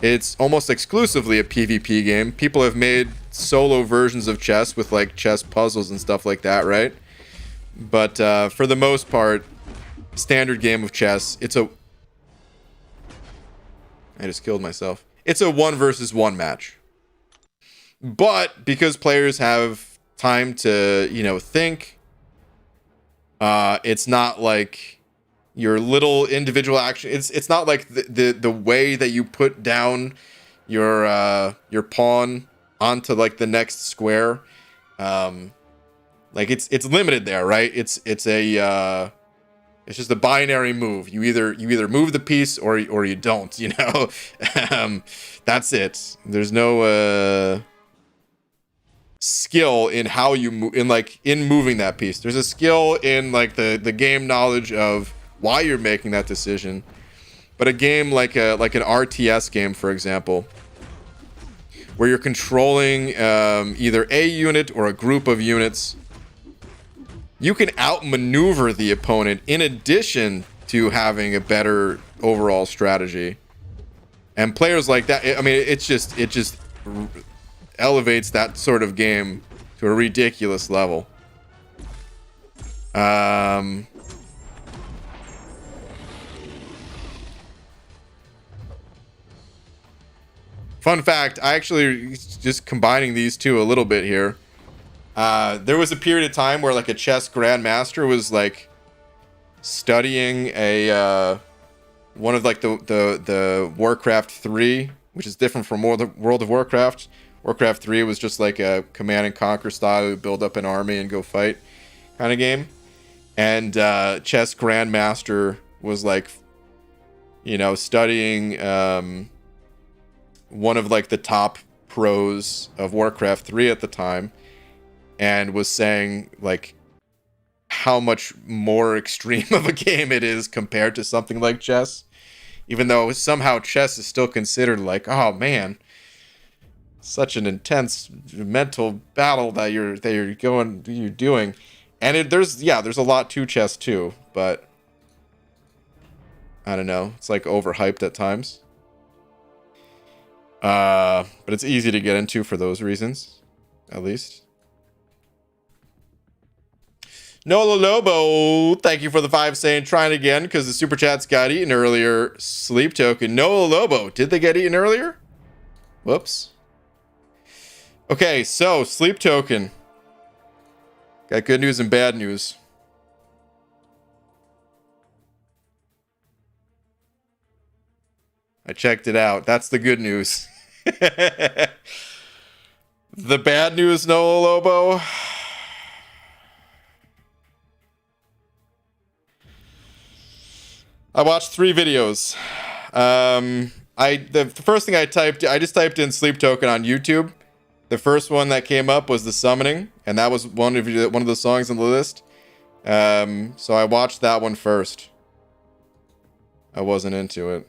It's almost exclusively a PvP game. People have made solo versions of chess with like chess puzzles and stuff like that, right? But for the most part, standard game of chess, I just killed myself. It's a 1 versus 1 match. But because players have time to, think, it's not like your little individual action. It's not like the way that you put down your pawn onto like the next square. Like it's limited there, right? It's just a binary move. You either move the piece or you don't, That's it. There's no skill in how you move in moving that piece. There's a skill in like the game knowledge of why you're making that decision. But a game like an RTS game, for example, where you're controlling either a unit or a group of units, you can outmaneuver the opponent in addition to having a better overall strategy. And players like that, I mean, it just elevates that sort of game to a ridiculous level. Fun fact, I actually just combining these two a little bit here. There was a period of time where like a chess grandmaster was like studying one of like the Warcraft 3, which is different from World of Warcraft. Warcraft 3 was just like a command and conquer style, build up an army and go fight kind of game. And chess grandmaster was like, studying one of like the top pros of Warcraft 3 at the time, and was saying like how much more extreme of a game it is compared to something like chess, even though somehow chess is still considered like, oh man, such an intense mental battle that you're doing. And there's a lot to chess too, but I don't know, it's like overhyped at times. But it's easy to get into for those reasons, at least. Nola Lobo, thank you for the 5 saying trying again because the super chats got eaten earlier. Sleep token. Nola Lobo, did they get eaten earlier? Whoops. Okay, so sleep token. Got good news and bad news. I checked it out. That's the good news. The bad news, Nola Lobo. I watched 3 videos. The first thing I just typed in sleep token on YouTube. The first one that came up was the summoning, and that was one of the songs on the list. So I watched that one first. I wasn't into it.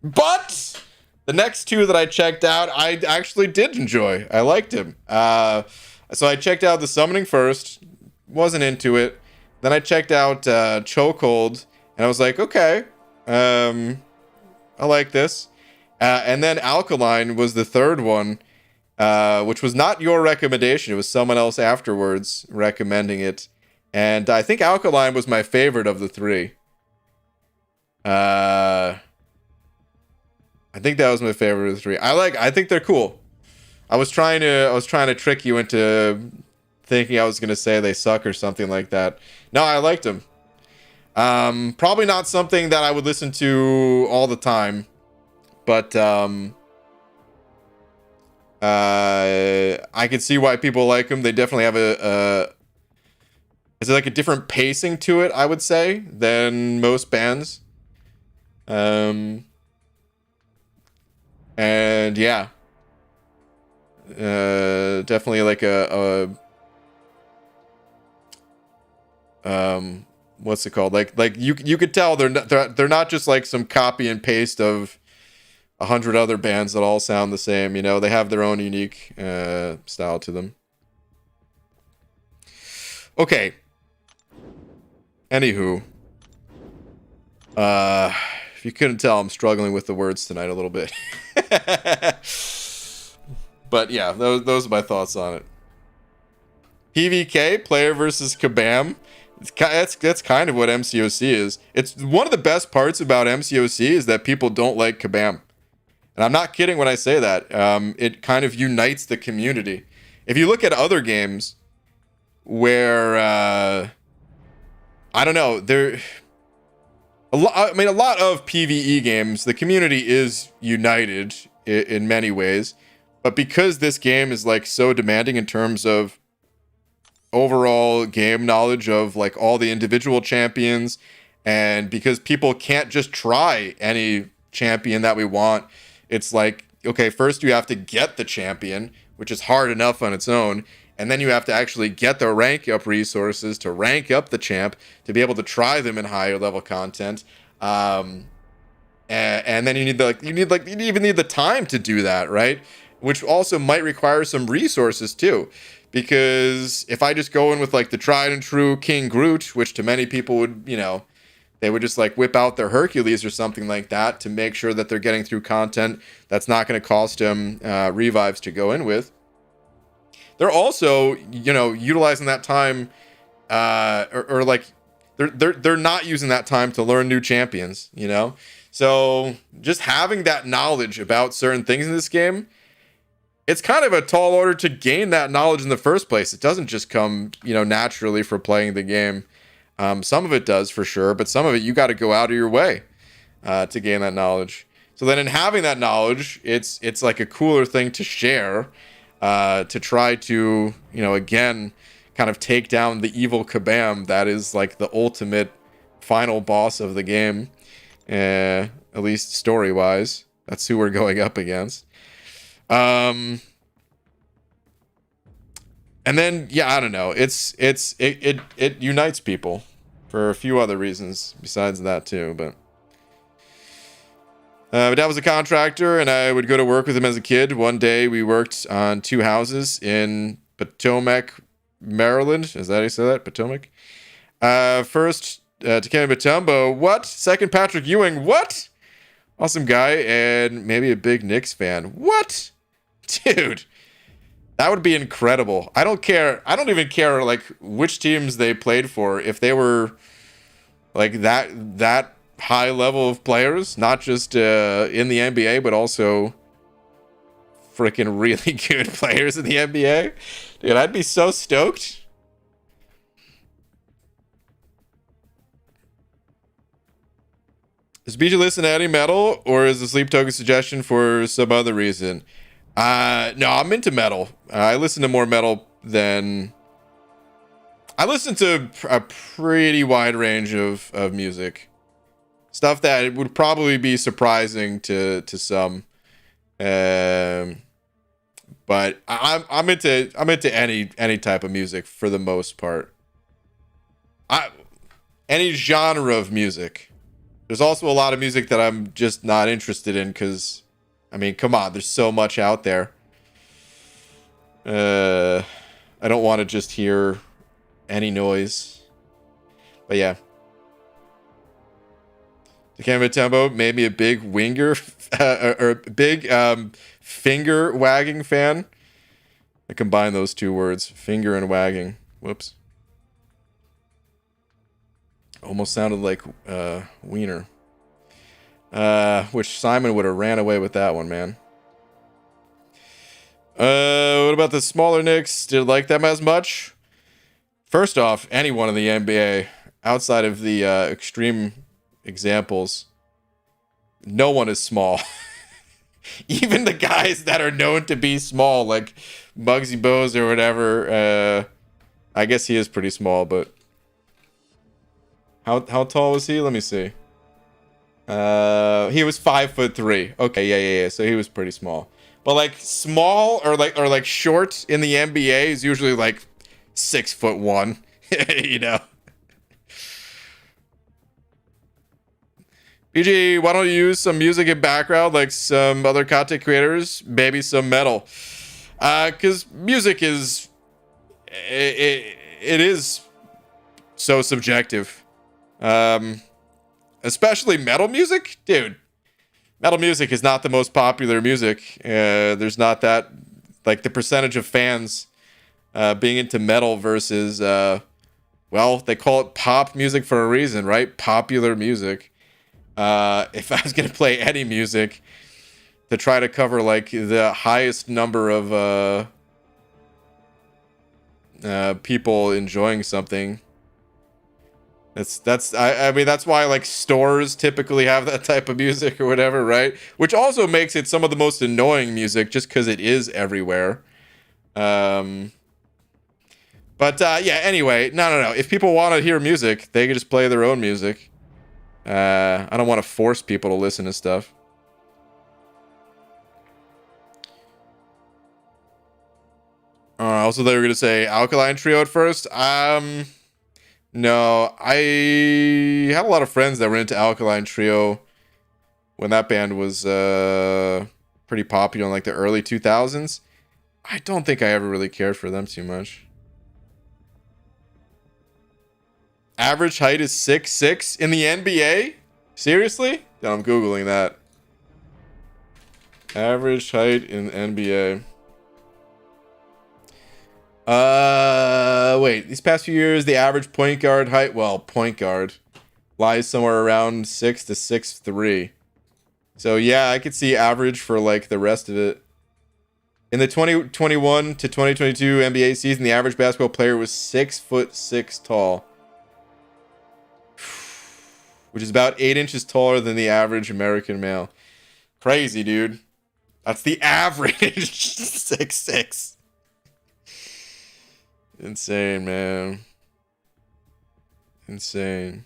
But the next 2 that I checked out, I actually did enjoy. I liked him. So I checked out the summoning first. Wasn't into it. Then I checked out Chokehold, and I was like, okay, I like this. And then Alkaline was the third one, which was not your recommendation. It was someone else afterwards recommending it. And I think Alkaline was my favorite of the 3. I think that was my favorite of the 3. I think they're cool. I was trying to trick you into thinking I was going to say they suck or something like that. No, I liked them. Probably not something that I would listen to all the time, but I can see why people like them. They definitely have is it like a different pacing to it, I would say, than most bands. And yeah, definitely like what's it called? Like you could tell they're not just like some copy and paste of 100 other bands that all sound the same. You know, they have their own unique style to them. Okay. Anywho, if you couldn't tell, I'm struggling with the words tonight a little bit. But yeah, those are my thoughts on it. PVK, player versus Kabam. That's kind of what MCOC is. It's one of the best parts about MCOC is that people don't like Kabam. And I'm not kidding when I say that. It kind of unites the community. If you look at other games where, I don't know, a lot of PvE games, the community is united in many ways. But because this game is like so demanding in terms of overall game knowledge of like all the individual champions, and because people can't just try any champion that we want, it's like, okay, first you have to get the champion, which is hard enough on its own, and then you have to actually get the rank up resources to rank up the champ to be able to try them in higher level content, and then you even need the time to do that, right? Which also might require some resources too. Because if I just go in with like the tried and true King Groot, which to many people would, you know, they would just like whip out their Hercules or something like that to make sure that they're getting through content that's not going to cost them revives to go in with. They're also, you know, utilizing that time, or like they're not using that time to learn new champions, you know. So just having that knowledge about certain things in this game, it's kind of a tall order to gain that knowledge in the first place. It doesn't just come, you know, naturally for playing the game. Some of it does for sure, but some of it you got to go out of your way to gain that knowledge. So then in having that knowledge, it's like a cooler thing to share, to try to, you know, again, kind of take down the evil Kabam that is like the ultimate final boss of the game, at least story-wise. That's who we're going up against. And then, yeah, I don't know. It unites people for a few other reasons besides that too. But my dad was a contractor, and I would go to work with him as a kid. One day, we worked on 2 houses in Potomac, Maryland. Is that how you say that? Potomac. First, Takemi Batumbo. What? Second, Patrick Ewing. What? Awesome guy, and maybe a big Knicks fan. What? Dude, that would be incredible. I don't care. I don't even care like which teams they played for. If they were like that high level of players, not just in the NBA, but also freaking really good players in the NBA. Dude, I'd be so stoked. Does BJ listen to any metal, or is the Sleep Token suggestion for some other reason? No, I'm into metal. I listen to more metal than... I listen to a pretty wide range of music. Stuff that would probably be surprising to some. But I'm into any type of music for the most part. Any genre of music. There's also a lot of music that I'm just not interested in because, I mean, come on, there's so much out there. I don't want to just hear any noise. But yeah. Dikembe Tembo made me a big winger or big finger wagging fan. I combine those two words, finger and wagging. Whoops. Almost sounded like wiener. Which Simon would have ran away with that one, man. What about the smaller Knicks? Did like them as much? First off, anyone in the NBA, outside of the extreme examples, no one is small. Even the guys that are known to be small, like Muggsy Bogues or whatever. I guess he is pretty small, but how tall was he? Let me see. He was 5'3". Okay, yeah. So he was pretty small. But like small or like short in the NBA is usually like 6'1", you know. BG, why don't you use some music in background like some other content creators? Maybe some metal. Because music is... It is so subjective. Especially metal music? Dude, metal music is not the most popular music. There's not that... Like, the percentage of fans being into metal versus... well, they call it pop music for a reason, right? Popular music. If I was going to play any music to try to cover, like, the highest number of people enjoying something... I mean, that's why, like, stores typically have that type of music or whatever, right? Which also makes it some of the most annoying music just because it is everywhere. But yeah, anyway, no. If people want to hear music, they can just play their own music. I don't want to force people to listen to stuff. Also, they were going to say Alkaline Trio at first. No, I had a lot of friends that were into Alkaline Trio when that band was pretty popular in like the early 2000s. I don't think I ever really cared for them too much. Average height is 6'6" in the NBA? Seriously? Yeah, I'm Googling that. Average height in NBA. Wait, these past few years, the average point guard height, well, point guard, lies somewhere around 6 to 6'3". So yeah, I could see average for like the rest of it. In the 2021 to 2022 NBA season, the average basketball player was 6'6" tall, which is about 8 inches taller than the average American male. Crazy, dude. That's the average. 6'6". Insane, man. Insane.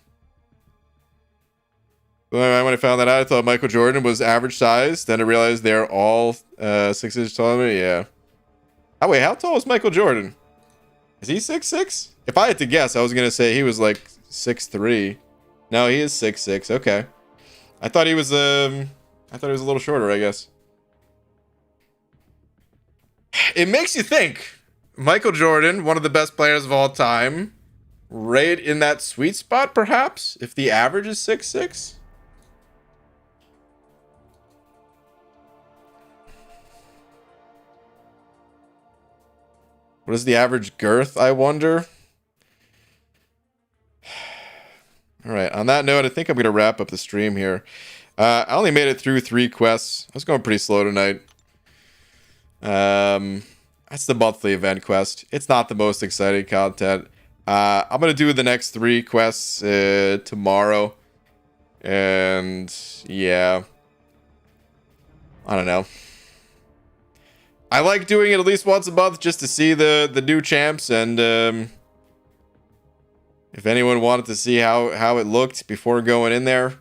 Well, when I found that out, I thought Michael Jordan was average size. Then I realized they're all 6 inches taller than me. Yeah. Oh, wait, how tall is Michael Jordan? Is he 6'6"? If I had to guess, I was going to say he was like 6'3". No, he is 6'6". Okay. I thought he was a little shorter, I guess. It makes you think. Michael Jordan, one of the best players of all time, right in that sweet spot, perhaps, if the average is 6'6". What is the average girth, I wonder? All right, on that note, I think I'm going to wrap up the stream here. I only made it through 3 quests. I was going pretty slow tonight. That's the monthly event quest. It's not the most exciting content. I'm going to do the next 3 quests tomorrow. And yeah. I don't know. I like doing it at least once a month just to see the new champs. And if anyone wanted to see how it looked before going in there.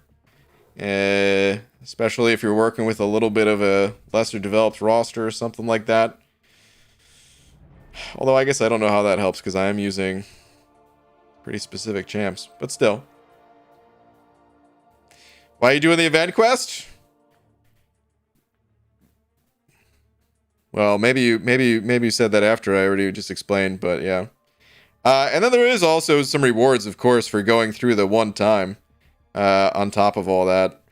Especially if you're working with a little bit of a lesser developed roster or something like that. Although I guess I don't know how that helps because I am using pretty specific champs. But still. Why are you doing the event quest? Well, maybe you said that after I already just explained, but yeah. And then there is also some rewards, of course, for going through the one time. On top of all that.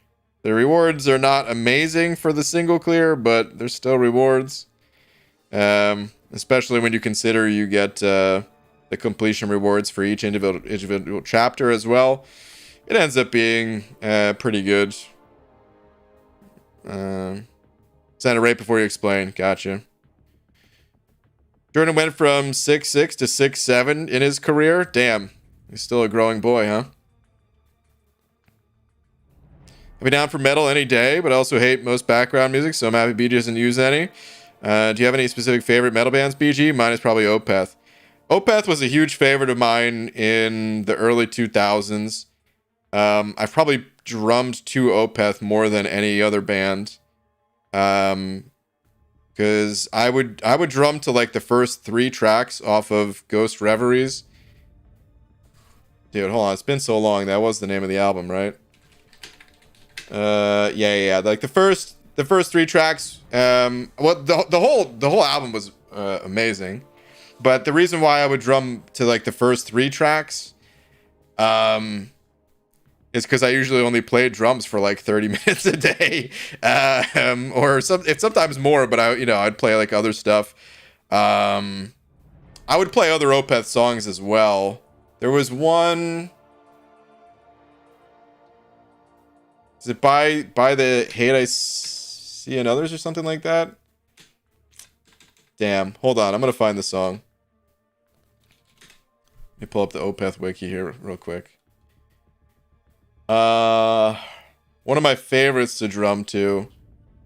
The rewards are not amazing for the single clear, but they're still rewards. Especially when you consider you get the completion rewards for each individual chapter as well. It ends up being pretty good. Send it right before you explain. Gotcha. Jordan went from 6'6" to 6'7" in his career. Damn. He's still a growing boy, huh? I'll be down for metal any day, but I also hate most background music, so I'm happy BG doesn't use any. Do you have any specific favorite metal bands, BG? Mine is probably Opeth. Opeth was a huge favorite of mine in the early 2000s. I've probably drummed to Opeth more than any other band. Because I would drum to like the first 3 tracks off of Ghost Reveries. Dude, hold on. It's been so long. That was the name of the album, right? Yeah. Like the first three tracks. Well, the whole album was amazing, but the reason why I would drum to like the first three tracks, is because I usually only play drums for like 30 minutes a day, or it's sometimes more. But I'd play like other stuff. I would play other Opeth songs as well. There was one. Is it by the Hate I See in Others or something like that? Damn. Hold on. I'm going to find the song. Let me pull up the Opeth wiki here real quick. One of my favorites to drum to,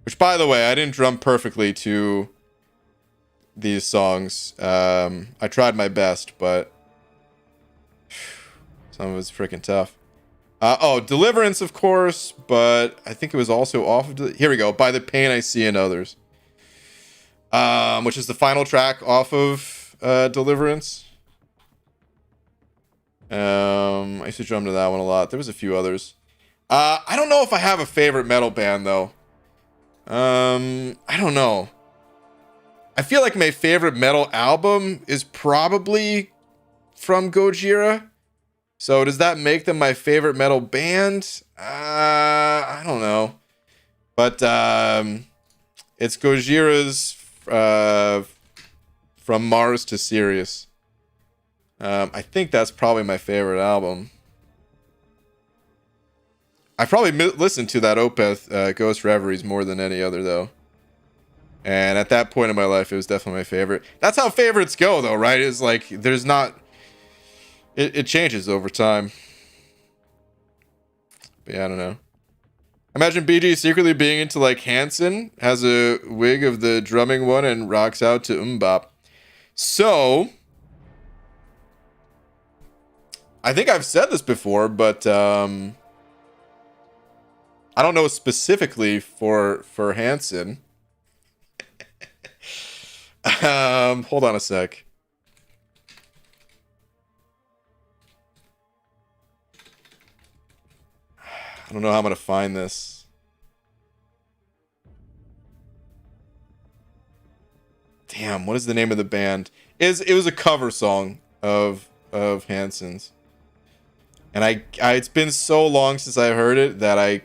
which by the way, I didn't drum perfectly to these songs. I tried my best, but some of it's freaking tough. Deliverance, of course, but I think it was also off of... Here we go. By the Pain I See in Others. Which is the final track off of Deliverance. I used to drum to that one a lot. There was a few others. I don't know if I have a favorite metal band, though. I don't know. I feel like my favorite metal album is probably from Gojira. So does that make them my favorite metal band? I don't know. But it's Gojira's From Mars to Sirius. I think that's probably my favorite album. I probably listened to that Opeth Ghost Reveries more than any other, though. And at that point in my life, it was definitely my favorite. That's how favorites go, though, right? It's like there's not... It changes over time. But yeah, I don't know. Imagine BG secretly being into like Hanson, has a wig of the drumming one, and rocks out to Mbop. So, I think I've said this before, but I don't know specifically for Hanson. Hold on a sec. I don't know how I'm going to find this. Damn, what is the name of the band? It was a cover song of Hanson's. And it's been so long since I heard it that I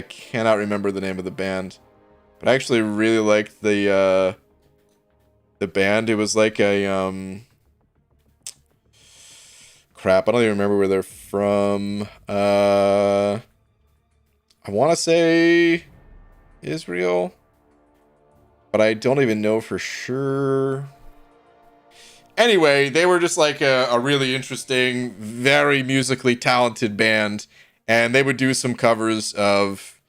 cannot remember the name of the band. But I actually really liked the band. It was like a crap, I don't even remember where they're from. I want to say Israel, but I don't even know for sure. Anyway, they were just like a really interesting, very musically talented band, and they would do some covers of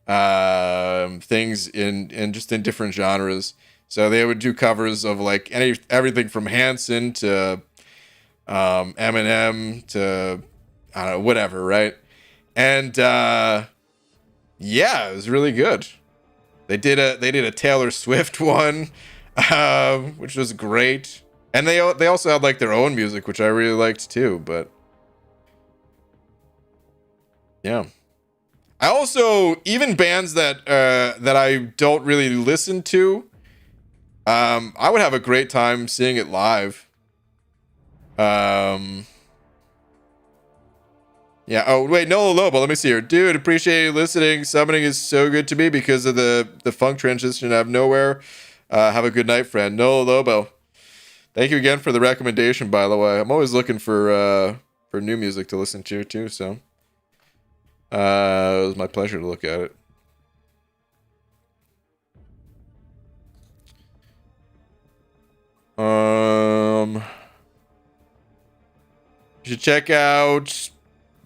things in different genres. So they would do covers of like everything from Hanson to Eminem to I don't know, whatever, right? And yeah, it was really good. They did a Taylor Swift one, which was great. And they also had like their own music, which I really liked too. But yeah, I also even bands that I don't really listen to. I would have a great time seeing it live. Yeah. Oh, wait. No Lobo. Let me see here. Dude, appreciate you listening. Summoning is so good to me because of the funk transition out of nowhere. Have a good night, friend. No Lobo. Thank you again for the recommendation, by the way. I'm always looking for new music to listen to, too, so. It was my pleasure to look at it. You should check out...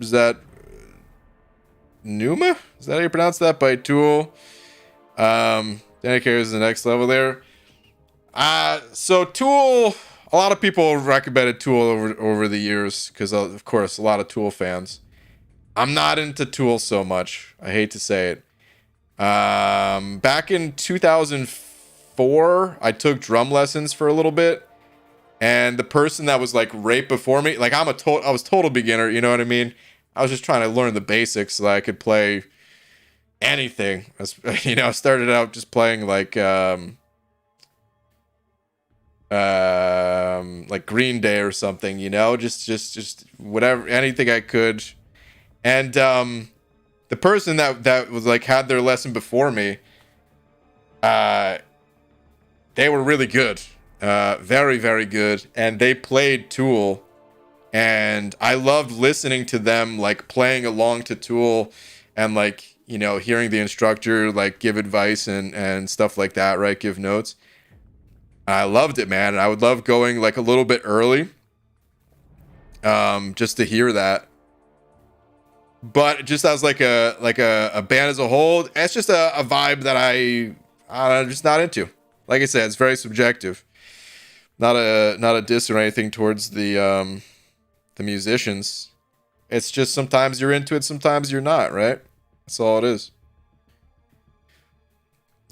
Is that Numa? Is that how you pronounce that? By Tool. Danny Carey is the next level there. So Tool, a lot of people recommended Tool over the years because of course a lot of Tool fans. I'm not into Tool so much. I hate to say it. Back in 2004, I took drum lessons for a little bit. And the person that was like right before me, like I was total beginner, you know what I mean? I was just trying to learn the basics so that I could play, anything. I started out just playing like Green Day or something, just whatever, anything I could. And the person that was like had their lesson before me, uh they were really good. Very, very good. And they played Tool. And I loved listening to them, like playing along to Tool and like, hearing the instructor like give advice and stuff like that, right? Give notes. I loved it, man. And I would love going like a little bit early, just to hear that. But just as like a band as a whole, it's just a vibe that I'm just not into. Like I said, it's very subjective. Not a diss or anything towards the musicians. It's just sometimes you're into it, sometimes you're not, right? That's all it is.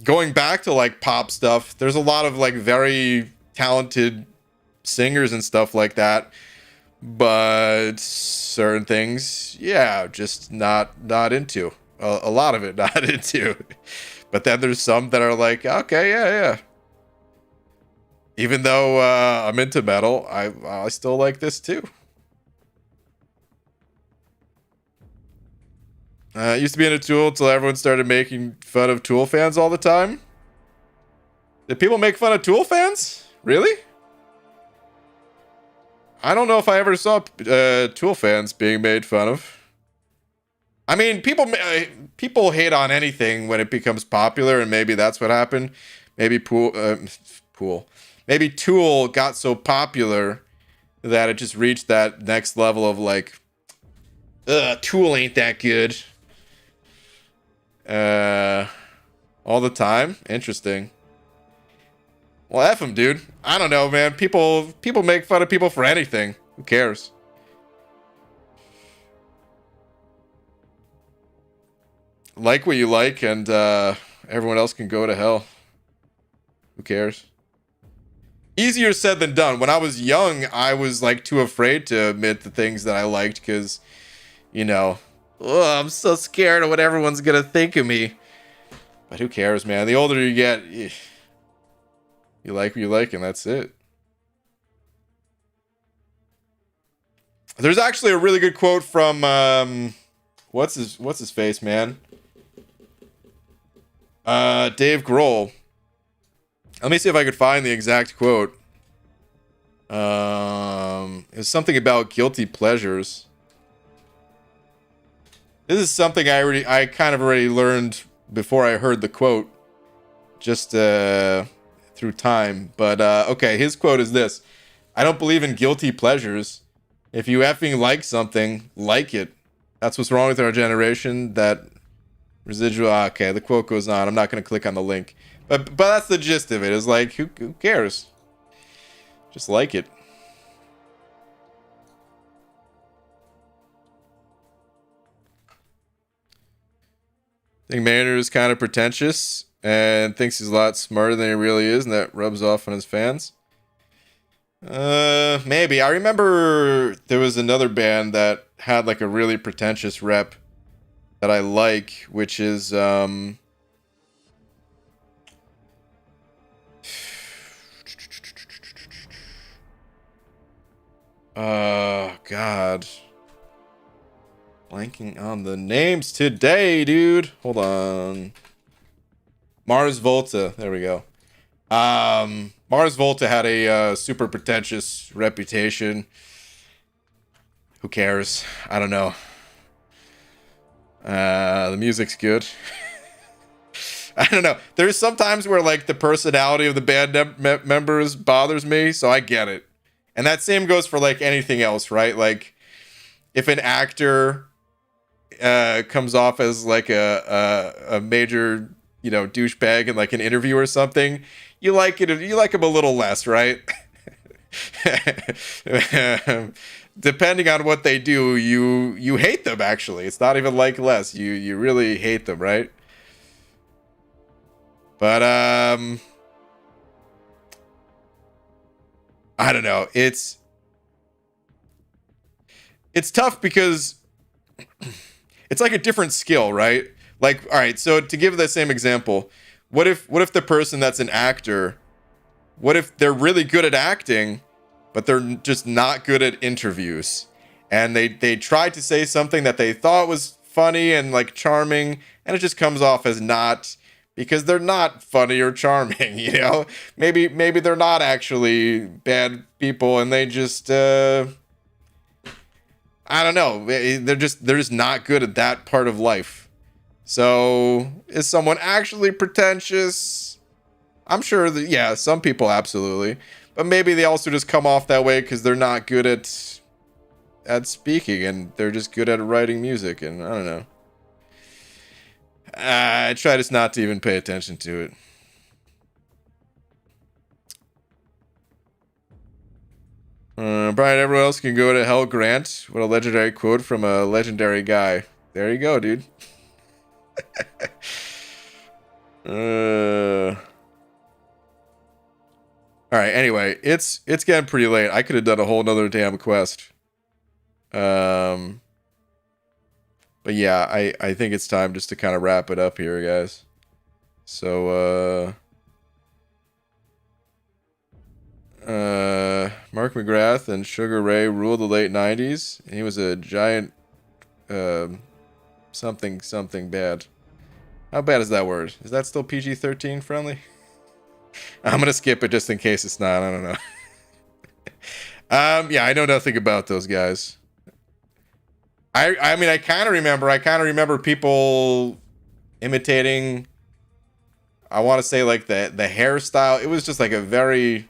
Going back to like pop stuff, there's a lot of like very talented singers and stuff like that, but certain things, yeah, just not into. A lot of it not into. But then there's some that are like, okay, yeah. Even though I'm into metal, I still like this too. I used to be into Tool until everyone started making fun of Tool fans all the time. Did people make fun of Tool fans? Really? I don't know if I ever saw Tool fans being made fun of. I mean, people hate on anything when it becomes popular, and maybe that's what happened. Maybe Maybe Tool got so popular that it just reached that next level of like, Tool ain't that good. All the time. Interesting. Well, F them, dude. I don't know, man. People make fun of people for anything. Who cares? Like what you like, and everyone else can go to hell. Who cares? Easier said than done. When I was young, I was like too afraid to admit the things that I liked because, I'm so scared of what everyone's gonna think of me. But who cares, man? The older you get, you like what you like, and that's it. There's actually a really good quote from what's his face, man? Dave Grohl. Let me see if I could find the exact quote. It's something about guilty pleasures. This is something I kind of already learned before I heard the quote, just through time. But okay, his quote is this: "I don't believe in guilty pleasures. If you effing like something, like it. That's what's wrong with our generation. That residual." Okay, the quote goes on. I'm not going to click on the link. But that's the gist of it. It's like, who cares? Just like it. I think Mariner is kind of pretentious and thinks he's a lot smarter than he really is, and that rubs off on his fans. Maybe. I remember there was another band that had like a really pretentious rep that I like, which is God. Blanking on the names today, dude. Hold on. Mars Volta. There we go. Mars Volta had a super pretentious reputation. Who cares? I don't know. The music's good. I don't know. There's sometimes where like the personality of the band members bothers me, so I get it. And that same goes for like anything else, right? Like if an actor comes off as like a major, douchebag in like an interview or something, you like him a little less, right? Depending on what they do, you hate them. Actually, it's not even like less. You really hate them, right? But I don't know. It's tough because it's like a different skill, right? Like, all right, so to give the same example, what if the person that's an actor, what if they're really good at acting, but they're just not good at interviews? And they tried to say something that they thought was funny and like charming, and it just comes off as not, because they're not funny or charming, you know? Maybe they're not actually bad people, and they just I don't know. They're just not good at that part of life. So, is someone actually pretentious? I'm sure that, yeah, some people absolutely. But maybe they also just come off that way because they're not good at speaking, and they're just good at writing music, and I don't know. I try just not to even pay attention to it. Brian, everyone else can go to hell. Grant. What a legendary quote from a legendary guy. There you go, dude. All right. Anyway, it's getting pretty late. I could have done a whole nother damn quest. But yeah, I think it's time just to kind of wrap it up here, guys. So Mark McGrath and Sugar Ray ruled the late 90s. He was a giant something bad. How bad is that word? Is that still PG-13 friendly? I'm gonna skip it just in case it's not. I don't know. Yeah, I know nothing about those guys. I mean, I kind of remember people imitating, I want to say, like the hairstyle. It was just like a very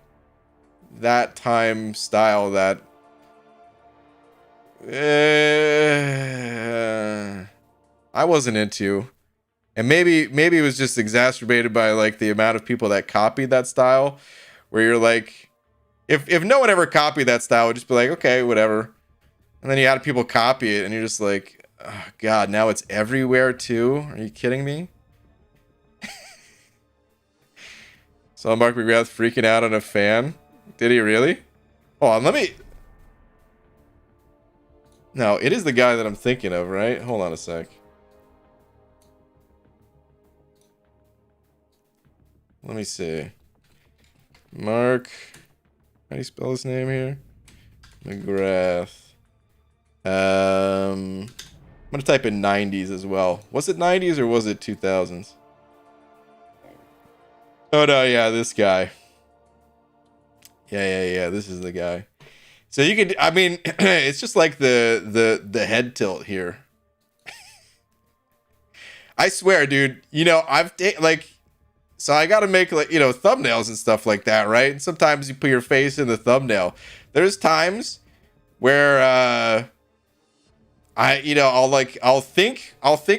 that time style that I wasn't into. And maybe it was just exacerbated by like the amount of people that copied that style, where you're like, if no one ever copied that style, it would just be like, okay, whatever. And then you had people copy it, and you're just like, oh, God, now it's everywhere too? Are you kidding me? Saw Mark McGrath freaking out on a fan. Did he really? Hold on, let me... No, it is the guy that I'm thinking of, right? Hold on a sec. Let me see. Mark... How do you spell his name here? McGrath. I'm gonna type in 90s as well. Was it 90s or was it 2000s? Oh no, yeah, this guy. Yeah, this is the guy. So you could, I mean, it's just like the head tilt here. I swear, dude, you know, so I gotta make, like, you know, thumbnails and stuff like that, right? And sometimes you put your face in the thumbnail. There's times where I'll think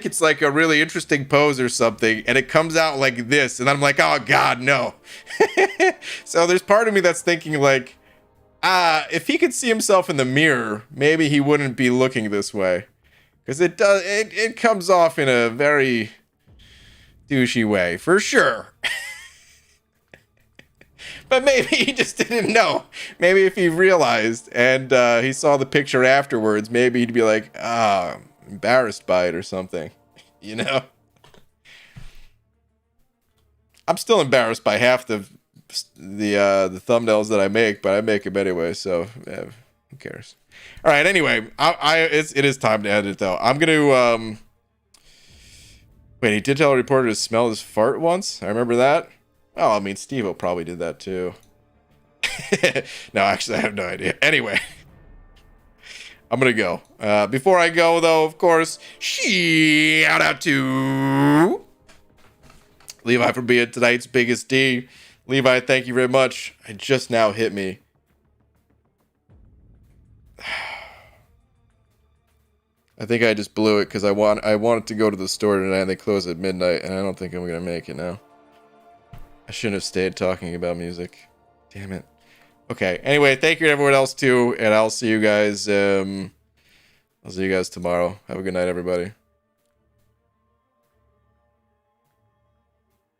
it's like a really interesting pose or something, and it comes out like this, and I'm like, oh God, no. So there's part of me that's thinking like, if he could see himself in the mirror, maybe he wouldn't be looking this way, because it comes off in a very douchey way for sure. But maybe he just didn't know. Maybe if he realized and he saw the picture afterwards, maybe he'd be like, embarrassed by it or something. You know? I'm still embarrassed by half the thumbnails that I make, but I make them anyway, so who cares? All right, anyway, it is time to end it, though. I'm going to... Wait, he did tell a reporter to smell his fart once? I remember that. Oh, I mean, Steve-O probably did that too. No, actually, I have no idea. Anyway, I'm gonna go. Before I go, though, of course, shout out to Levi for being tonight's biggest D. Levi, thank you very much. It just now hit me. I think I just blew it because I wanted to go to the store tonight and they close at midnight, and I don't think I'm gonna make it now. I shouldn't have stayed talking about music. Damn it. Okay. Anyway, thank you to everyone else too, and I'll see you guys. I'll see you guys tomorrow. Have a good night, everybody.